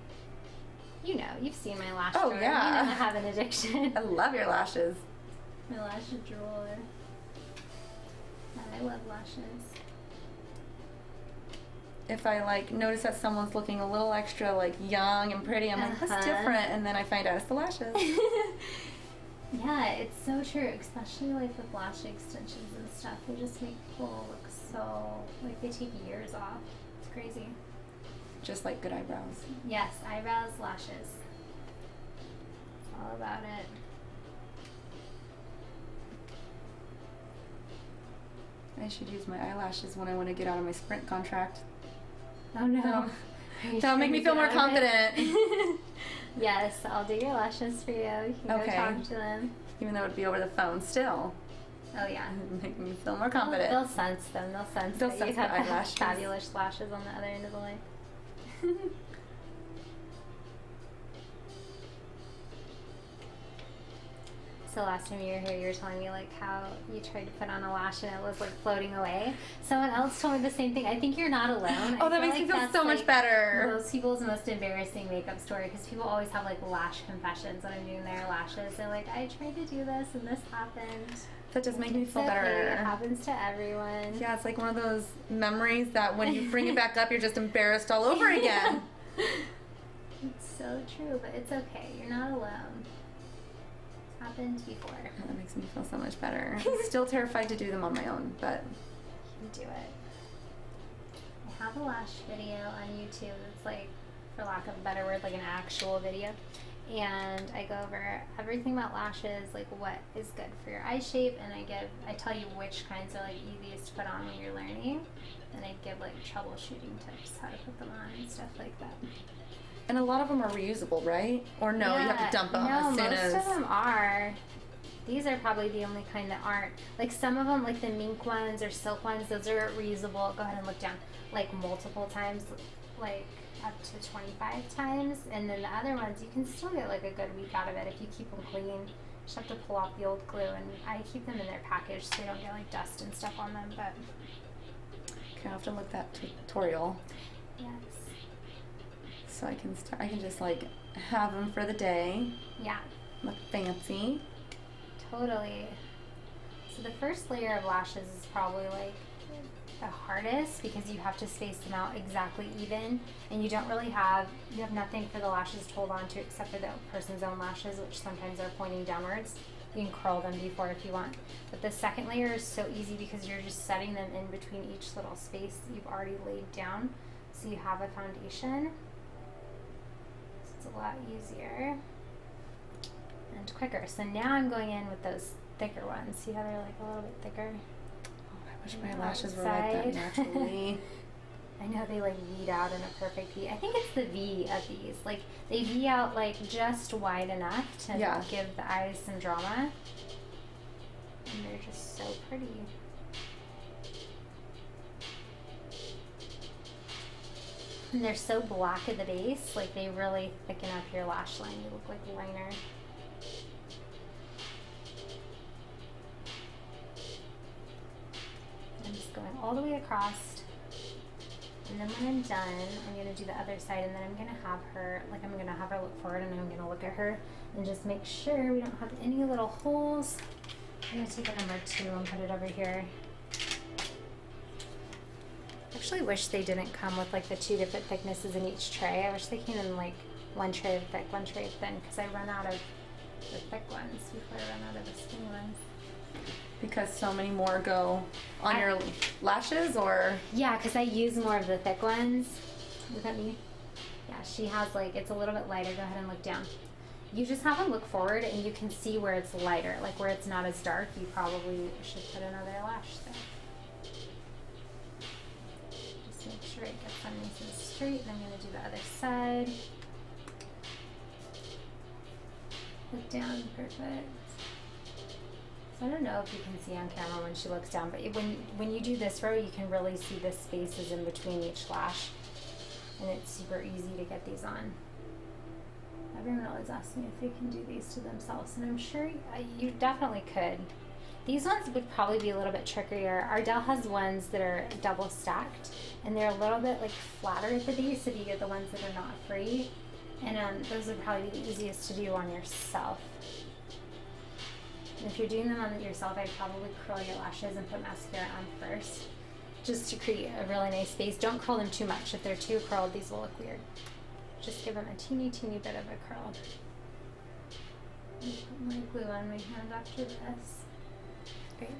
You know, you've seen my lash drawer. Yeah. You know I have an addiction. I love your lashes. My lash drawer. I love lashes. If I like notice that someone's looking a little extra like young and pretty, I'm like, that's different, and then I find out it's the lashes. Yeah, it's so true, especially like with lash extensions and stuff. They just make people look so, like they take years off. It's crazy. Just like good eyebrows. Yes, eyebrows, lashes. It's all about it. I should use my eyelashes when I want to get out of my Sprint contract. Oh no. That'll make me feel more confident. Yes, I'll do your lashes for you. You can go talk to them. Even though it would be over the phone still. Oh yeah. Make me feel more confident. They'll sense them. They'll sense that you have eyelashes. Fabulous lashes on the other end of the line. So last time you were here, you were telling me like how you tried to put on a lash and it was like floating away. Someone else told me the same thing. I think you're not alone. Oh, that makes me feel so much better. Most people's most embarrassing makeup story, because people always have like lash confessions when I'm doing their lashes. They're like, I tried to do this and this happened. That just makes me feel better. It happens to everyone. Yeah, it's like one of those memories that when you bring it back up, you're just embarrassed all over again. It's so true, but it's okay. You're not alone. It's happened before. That makes me feel so much better. I'm still terrified to do them on my own, but you can do it. I have a lash video on YouTube. It's like, for lack of a better word, like an actual video. And I go over everything about lashes, like what is good for your eye shape, and I tell you which kinds are like easiest to put on when you're learning, and I give like troubleshooting tips, how to put them on and stuff like that. And a lot of them are reusable, right? Or no, you have to dump them as soon as... most of them are. These are probably the only kind that aren't. Like some of them, like the mink ones or silk ones, those are reusable. Go ahead and look down. Like multiple times, like up to 25 times. And then the other ones, you can still get like a good week out of it if you keep them clean. You just have to pull off the old glue, and I keep them in their package so they don't get like dust and stuff on them. But okay, I'll have to look that tutorial. yes. So I can start. I can just like have them for the day. Yeah. Look fancy. Totally. So the first layer of lashes is probably like the hardest because you have to space them out exactly even, and you have nothing for the lashes to hold on to except for the person's own lashes, which sometimes are pointing downwards. You can curl them before if you want. But the second layer is so easy because you're just setting them in between each little space that you've already laid down. So you have a foundation. So it's a lot easier and quicker. So now I'm going in with those thicker ones. See how they're like a little bit thicker? Oh, I wish my lashes were like that naturally. I know they like V'd out in a perfect V. I think it's the V of these. Like they V out like just wide enough to give the eyes some drama. And they're just so pretty. And they're so black at the base, like they really thicken up your lash line. You look like a liner. I'm just going all the way across. And then when I'm done, I'm going to do the other side, and then I'm going to have her, look forward, and I'm going to look at her and just make sure we don't have any little holes. I'm going to take a number 2 and put it over here. I actually wish they didn't come with like the 2 different thicknesses in each tray. I wish they came in like one tray of thick, one tray of thin, because I run out of the thick ones before I run out of the skinny ones. Because so many more go on your lashes, or? Yeah, because I use more of the thick ones. Look at me. Yeah, she has like, it's a little bit lighter. Go ahead and look down. You just have them look forward and you can see where it's lighter, like where it's not as dark. You probably should put another lash there. Just make sure it gets on nice and straight. And I'm going to do the other side. Look down, perfect. I don't know if you can see on camera when she looks down, but when you do this row, you can really see the spaces in between each lash, and it's super easy to get these on. Everyone always asks me if they can do these to themselves, and I'm sure you definitely could. These ones would probably be a little bit trickier. Ardell has ones that are double stacked, and they're a little bit like flatter at the base if you get the ones that are not free, and those would probably be the easiest to do on yourself. And if you're doing them on yourself, I'd probably curl your lashes and put mascara on first, just to create a really nice base. Don't curl them too much. If they're too curled, these will look weird. Just give them a teeny, teeny bit of a curl. Put my glue on my hand after this. Great.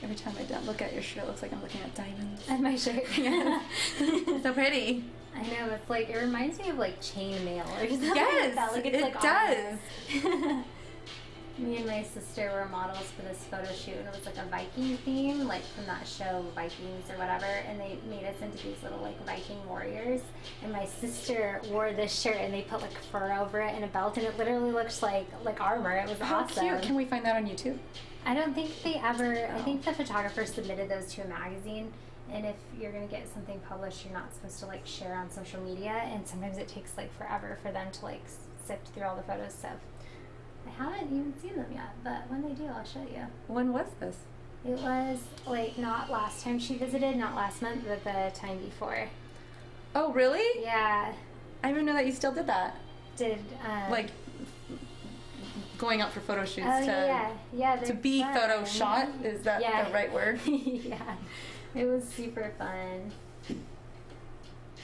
Every time I don't look at your shirt, it looks like I'm looking at diamonds. And my shirt. Yeah. So pretty. I know, it's like, it reminds me of like chain mail or something. Yes, like it's it like does. Me and my sister were models for this photo shoot, and it was like a Viking theme, like from that show Vikings or whatever, and they made us into these little like Viking warriors, and my sister wore this shirt and they put like fur over it and a belt, and it literally looks like armor. It was awesome. How cute. Can we find that on YouTube? I don't think they ever, I think the photographer submitted those to a magazine, and if you're going to get something published, you're not supposed to like share on social media, and sometimes it takes like forever for them to like sift through all the photos, so I haven't even seen them yet, but when they do, I'll show you. When was this? It was like not last time she visited, not last month, but the time before. Oh, really? Yeah. I didn't know that you still did that. Like going out for photo shoots to be fun. photo shot, is that the right word? Yeah, it was super fun.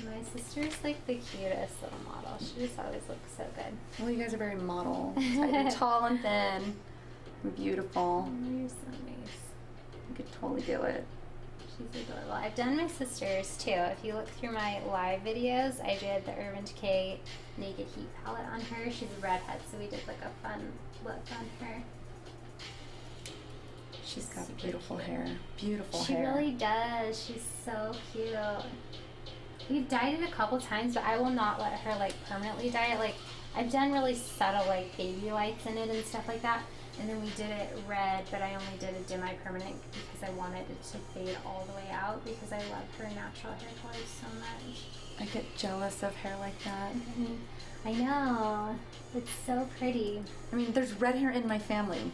My sister's like the cutest little model. She just always looks so good. Well, you guys are very model. Tall and thin. Beautiful. You're so nice. You could totally do it. She's adorable. I've done my sister's too. If you look through my live videos, I did the Urban Decay Naked Heat palette on her. She's a redhead, so we did like a fun look on her. She's got beautiful hair. Beautiful hair. She really does. She's so cute. We've dyed it a couple times, but I will not let her like permanently dye it. Like I've done really subtle like baby lights in it and stuff like that. And then we did it red, but I only did a dim eye permanent because I wanted it to fade all the way out because I love her natural hair color so much. I get jealous of hair like that. Mm-hmm. I know. It's so pretty. I mean, there's red hair in my family.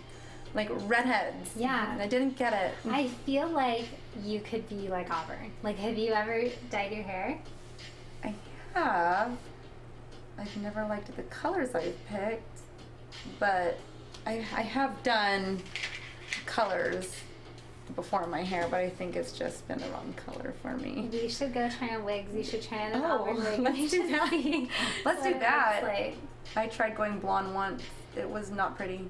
Like redheads. Yeah. And I didn't get it. I feel like you could be like Auburn. Like, have you ever dyed your hair? I have. I've never liked the colors I've picked, but I have done colors before in my hair, but I think it's just been the wrong color for me. You should go try on wigs. You should try on an Auburn wig. Let's do that. Let's do that. Like. I tried going blonde once. It was not pretty.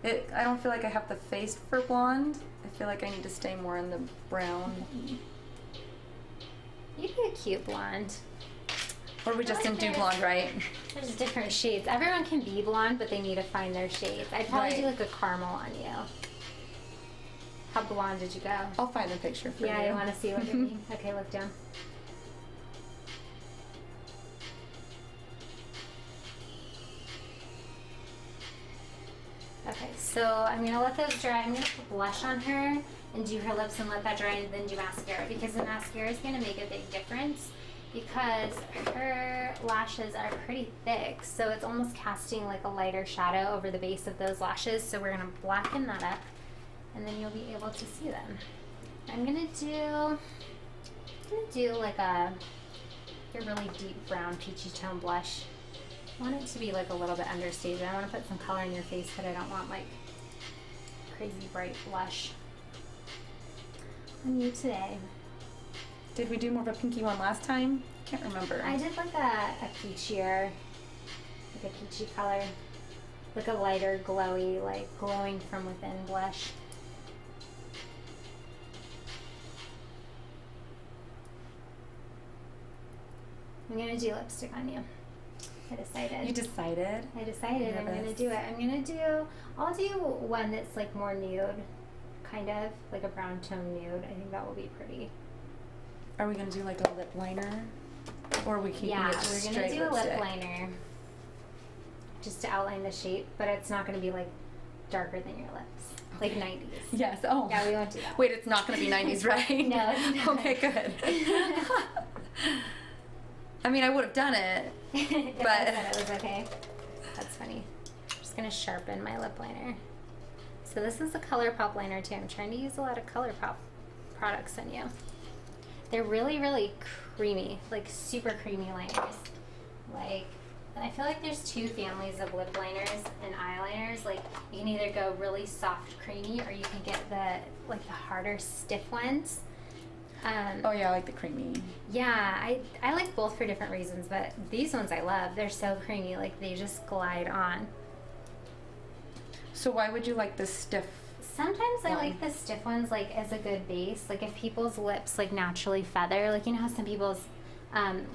I don't feel like I have the face for blonde. I feel like I need to stay more in the brown. You'd be a cute blonde. Or we just didn't do blonde right. There's different shades. Everyone can be blonde, but they need to find their shades. I'd probably do like a caramel on you. How blonde did you go? I'll find the picture for you. Yeah, I want to see what you mean. Okay, look down. Okay, so I'm going to let those dry. I'm going to put blush on her and do her lips and let that dry and then do mascara because the mascara is going to make a big difference because her lashes are pretty thick, so it's almost casting like a lighter shadow over the base of those lashes. So we're going to blacken that up and then you'll be able to see them. I'm going to do like a really deep brown peachy tone blush. I want it to be like a little bit understated. I want to put some color in your face, but I don't want like crazy bright blush on you today. Did we do more of a pinky one last time? I can't remember. I did like a peachier, like a peachy color, like a lighter glowy, like glowing from within blush. I'm gonna do lipstick on you. I decided. You decided? I decided I'm going to do it. I'll do one that's like more nude, kind of, like a brown tone nude. I think that will be pretty. Are we going to do like a lip liner? Or are we keeping it straight? Yeah, we're going to do a lip liner. Just to outline the shape, but it's not going to be like darker than your lips. Okay. Like 90s. Yes, oh. Yeah, we won't do that. Wait, it's not going to be 90s, right? No, it's not. Okay, good. I mean, I would have done it, but I said it was okay. That's funny. I'm just gonna sharpen my lip liner. So this is a ColourPop liner too. I'm trying to use a lot of ColourPop products on you. They're really, really creamy, like super creamy liners. Like, and I feel like there's two families of lip liners and eyeliners. Like, you can either go really soft, creamy, or you can get the harder, stiff ones. Oh yeah, I like the creamy. Yeah, I like both for different reasons, but these ones I love. They're so creamy, like they just glide on. So why would you like the stiff? Sometimes I like the stiff ones like as a good base. Like if people's lips like naturally feather, like you know how some people's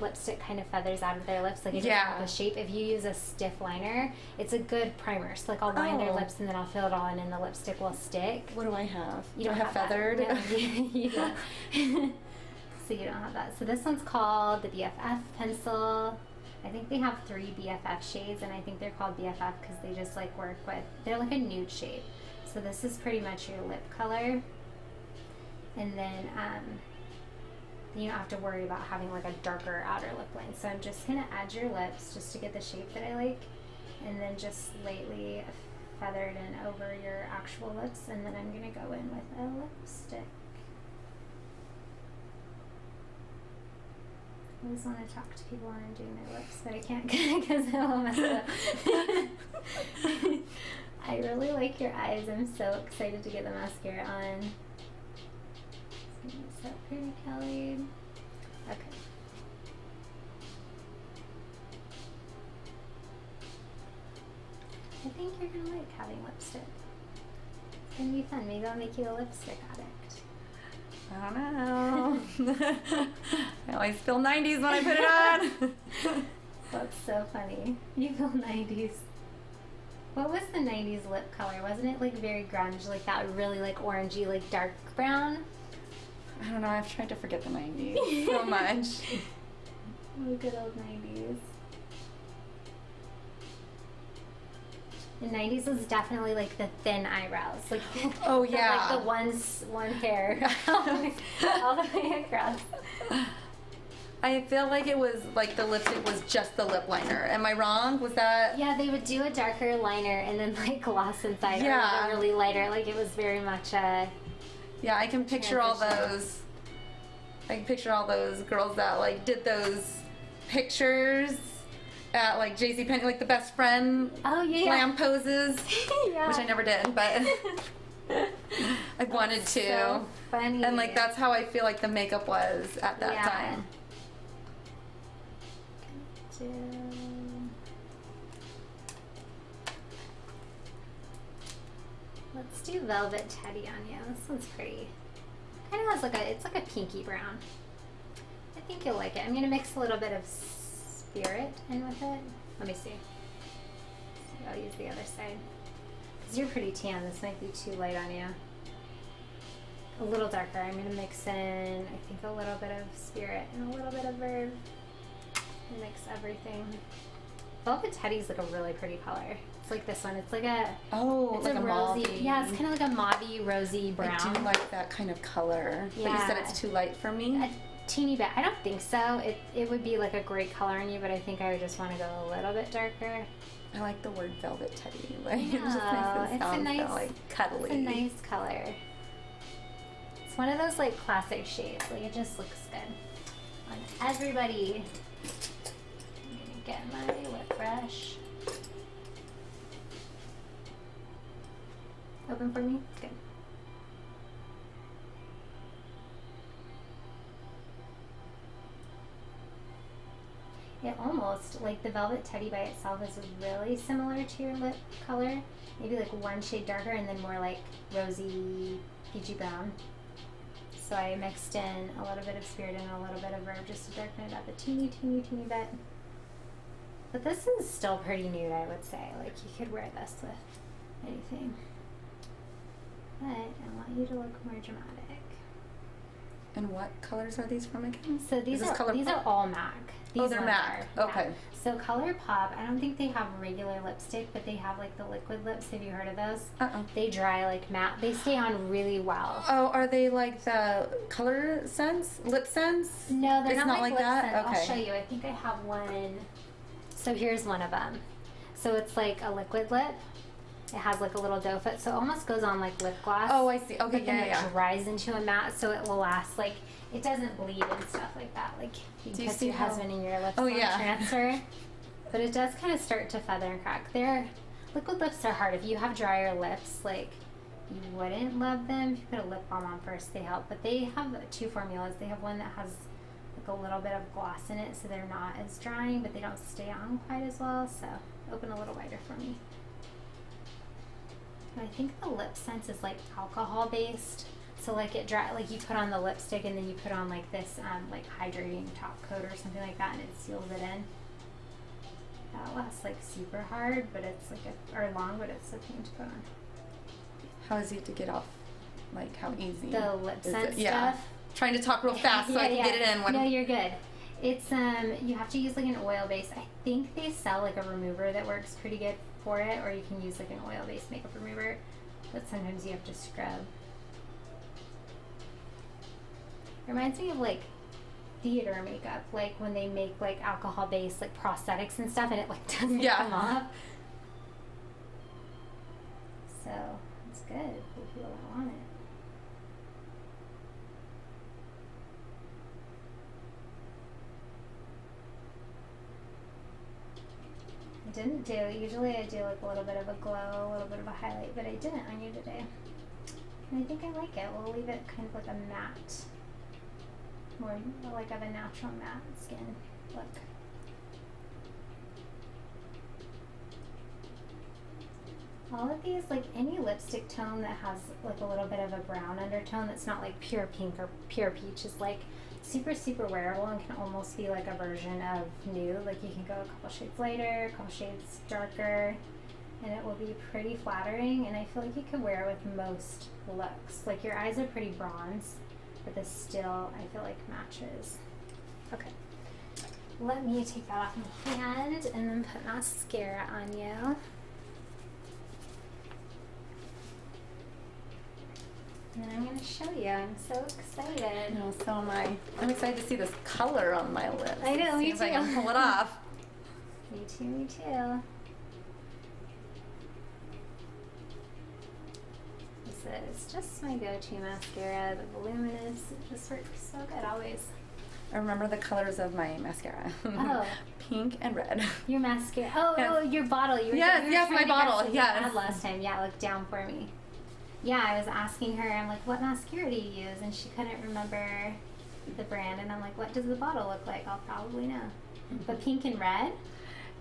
lipstick kind of feathers out of their lips, like it doesn't have a shape. If you use a stiff liner, it's a good primer. So like I'll line their lips and then I'll fill it all in and the lipstick will stick. What do I have? You don't have feathered? No, you don't. So you don't have that. So this one's called the BFF pencil. I think they have 3 BFF shades and I think they're called BFF because they just like work with, they're like a nude shade. So this is pretty much your lip color. And then you don't have to worry about having like a darker outer lip line. So I'm just gonna add your lips just to get the shape that I like, and then just lightly feathered in over your actual lips, and then I'm gonna go in with a lipstick. I always want to talk to people when I'm doing their lips, but I can't because I'll mess it up. I really like your eyes. I'm so excited to get the mascara on. So pretty, Kelly. Okay. I think you're gonna like having lipstick. It's gonna be fun. Maybe I'll make you a lipstick addict. I don't know. I always feel 90s when I put it on. That's so funny. You feel 90s. What was the 90s lip color? Wasn't it like very grunge, like that really like orangey, like dark brown? I don't know. I've tried to forget the 90s so much. Oh, good old 90s. The 90s was definitely like the thin eyebrows, like oh yeah, like the one hair all the way across. I feel like it was like the lipstick was just the lip liner. Am I wrong? Was that? Yeah, they would do a darker liner and then like gloss inside. Yeah, or really lighter. Like it was very much a. Yeah, I can picture all those. I can picture all those girls that like did those pictures at like JCPenney, like the best friend glam poses, yeah. which I never did, but I wanted to. So funny. And like that's how I feel like the makeup was at that time. Let's do Velvet Teddy on you. This one's pretty. Kind of has like it's like a pinky brown. I think you'll like it. I'm gonna mix a little bit of Spirit in with it. Let me see. I'll use the other side. Because you're pretty tan. This might be too light on you. A little darker. I'm gonna mix in, I think, a little bit of Spirit and a little bit of Verve. Mix everything. Velvet Teddy's like a really pretty color. It's like this one. It's like a it's like a rosy. mauve-y. Yeah, it's kind of like a mauve-y, rosy brown. I do like that kind of color. Yeah. But you said it's too light for me. A teeny bit. I don't think so. It would be like a great color on you, but I think I would just want to go a little bit darker. I like the word Velvet Teddy. Like it just makes it sound so like cuddly. It's a nice color. It's one of those like classic shades. Like it just looks good on everybody. Get my lip brush. Open for me? Good. It almost, like the Velvet Teddy by itself is really similar to your lip color. Maybe like one shade darker and then more like rosy, peachy brown. So I mixed in a little bit of Spirit and a little bit of Verve just to darken it up a teeny, teeny, teeny bit. But this is still pretty nude, I would say. Like, you could wear this with anything. But I want you to look more dramatic. And what colors are these from again? So these are all MAC. They're MAC. Okay. So ColourPop, I don't think they have regular lipstick, but they have like the liquid lips. Have you heard of those? They dry like matte. They stay on really well. Oh, are they like the Color Sense? Lip Sense? No, they're not like that. Sense. Okay. I'll show you. I think I have one. So here's one of them. So it's like a liquid lip. It has like a little doe foot, so it almost goes on like lip gloss. Oh, I see. Okay, but then it dries into a matte, so it will last. Like it doesn't bleed and stuff like that. Like you can kiss your husband in your lips transfer. But it does kind of start to feather and crack. Liquid lips are hard. If you have drier lips, like you wouldn't love them. If you put a lip balm on first, they help. But they have two formulas. They have one that has like a little bit of gloss in it, so they're not as drying, but they don't stay on quite as well. So open a little wider for me. I think the Lip Sense is like alcohol based, so like it dry, like you put on the lipstick and then you put on like this like hydrating top coat or something like that, and it seals it in. That lasts like super hard, but it's like or long, but it's a pain to put on. How easy to get off? Like how easy? The Lip Sense yeah. stuff. Trying to talk real fast so I can get it in. No, you're good. It's you have to use like an oil base. I think they sell like a remover that works pretty good for it, or you can use like an oil-based makeup remover, but sometimes you have to scrub. It reminds me of like theater makeup, like when they make like alcohol-based like prosthetics and stuff, and it like doesn't come off. So it's good for people that want it. Didn't do. Usually I do like a little bit of a glow, a little bit of a highlight, but I didn't on you today. And I think I like it. We'll leave it kind of like a matte, more like of a natural matte skin look. all of these, like any lipstick tone that has like a little bit of a brown undertone that's not like pure pink or pure peach is like super wearable and can almost be like a version of nude. Like you can go a couple shades lighter, a couple shades darker, and it will be pretty flattering, and I feel like you can wear it with most looks. Like your eyes are pretty bronze, but this still I feel like matches. Okay, let me take that off my hand and then put mascara on you. And then I'm going to show you. I'm so excited. No, so am I. I'm excited to see this color on my lips. I know, me see too. if I can pull it off. Me too, me too. This is just my go-to mascara, the voluminous. It just works so good always. I remember the colors of my mascara. Oh. Pink and red. Your mascara. Oh, Yes. oh, your bottle. You were, Yes, you were yes, trying my to bottle, guess what you yes. had last time. Yeah, look down for me. Yeah, I was asking her, I'm like, what mascara do you use? And she couldn't remember the brand. And I'm like, what does the bottle look like? I'll probably know. But pink and red?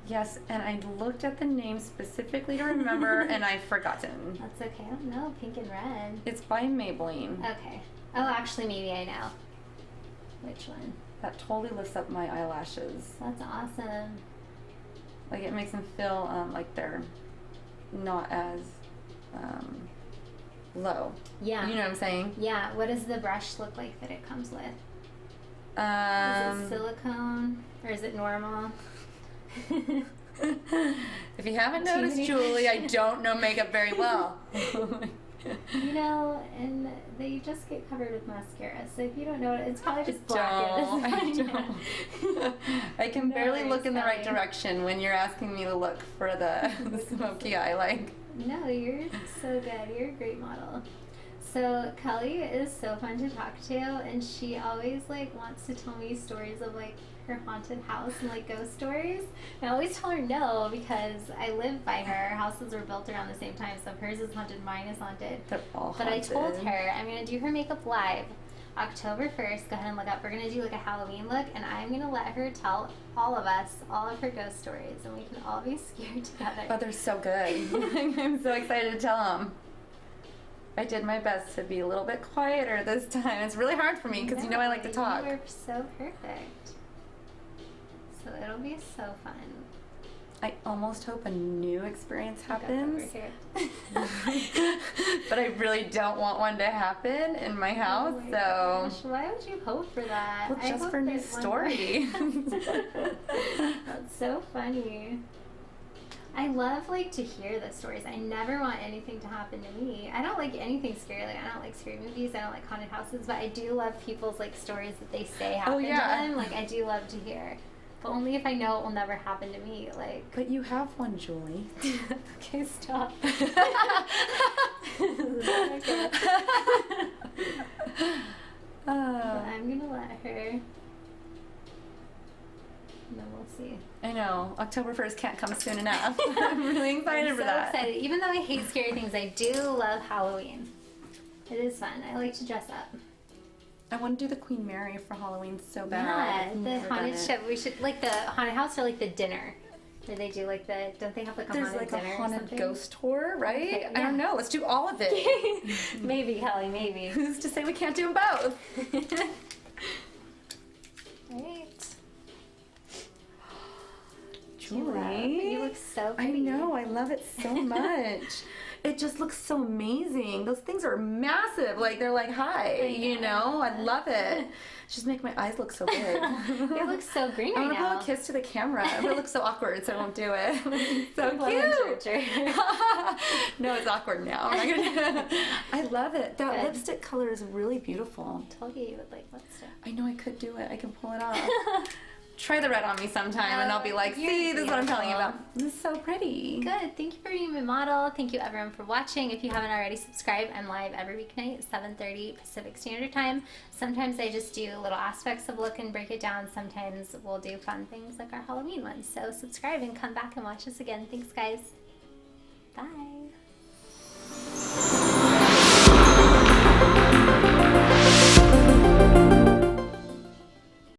Yes, and I looked at the name specifically to remember, and I've forgotten. That's okay. I don't know. Pink and red. It's by Maybelline. Okay. Oh, actually, maybe I know. Which one? That totally lifts up my eyelashes. That's awesome. Like it makes them feel like they're not as low. Yeah. You know what I'm saying? Yeah. What does the brush look like that it comes with? Is it silicone or is it normal? If you haven't noticed, Julie, I don't know makeup very well. You know, and they just get covered with mascara. So if you don't know it, it's probably just black. I don't. I can barely look in the right Kelly. direction when you're asking me to look for the smoky eye. Like, No, you're so good. You're a great model. So Kelly is so fun to talk to, and she always like wants to tell me stories of like her haunted house and like ghost stories. And I always tell her no because I live by her. Our houses were built around the same time, so if hers is haunted, mine is haunted. they're all But I haunted. told her I'm gonna do her makeup live October 1st. Go ahead and look up. We're gonna do like a Halloween look, and I'm gonna let her tell all of us all of her ghost stories, and we can all be scared together. Oh, they're so good. I'm so excited to tell them. I did my best to be a little bit quieter this time. It's really hard for me because you know I like to talk. You were so perfect. So it'll be so fun. I almost hope a new experience Look up happens, over here. but I really don't want one to happen in my house. Oh my so, gosh, why would you hope for that? well, I just hope for a new that one story. That's so funny. I love like to hear the stories. I never want anything to happen to me. I don't like anything scary. Like I don't like scary movies. I don't like haunted houses. But I do love people's like stories that they say happen to them. Like I do love to hear. But only if I know it will never happen to me. Like. But you have one, Julie. Okay, stop. Okay. I'm gonna let her. And then we'll see. I know. October 1st can't come soon enough. I'm really excited I'm for so that. excited. Even though I hate scary things, I do love Halloween. It is fun. I like to dress up. I want to do the Queen Mary for Halloween so bad. Yeah, I've the never haunted done it. show. We should like the haunted house or like the dinner. Where they do like the don't they have like a There's haunted like dinner a or haunted something? ghost tour, right? Okay, I don't yeah. know. Let's do all of it. Maybe, Kelly, maybe. Who's to say we can't do them both? Right. Julie, You look so I pretty. know. I love it so much. It just looks so amazing. Those things are massive. Like they're like hi, you know. I love it. Just make my eyes look so big. You look so green I right want to blow now. a kiss to the camera. It look so awkward, so I won't do it. So Blow cute. into it. No, it's awkward now. I'm not gonna I love it. That Good. lipstick color is really beautiful. I told you you would like lipstick. I know I could do it. I can pull it off. Try the red on me sometime, and I'll be like, You're see, this is what I'm telling you beautiful. about. This is so pretty. Good. Thank you for being my model. Thank you everyone for watching. If you haven't already subscribed, I'm live every weeknight at 7:30 Pacific Standard Time. Sometimes I just do little aspects of look and break it down. Sometimes we'll do fun things like our Halloween ones. So subscribe and come back and watch us again. Thanks, guys. Bye.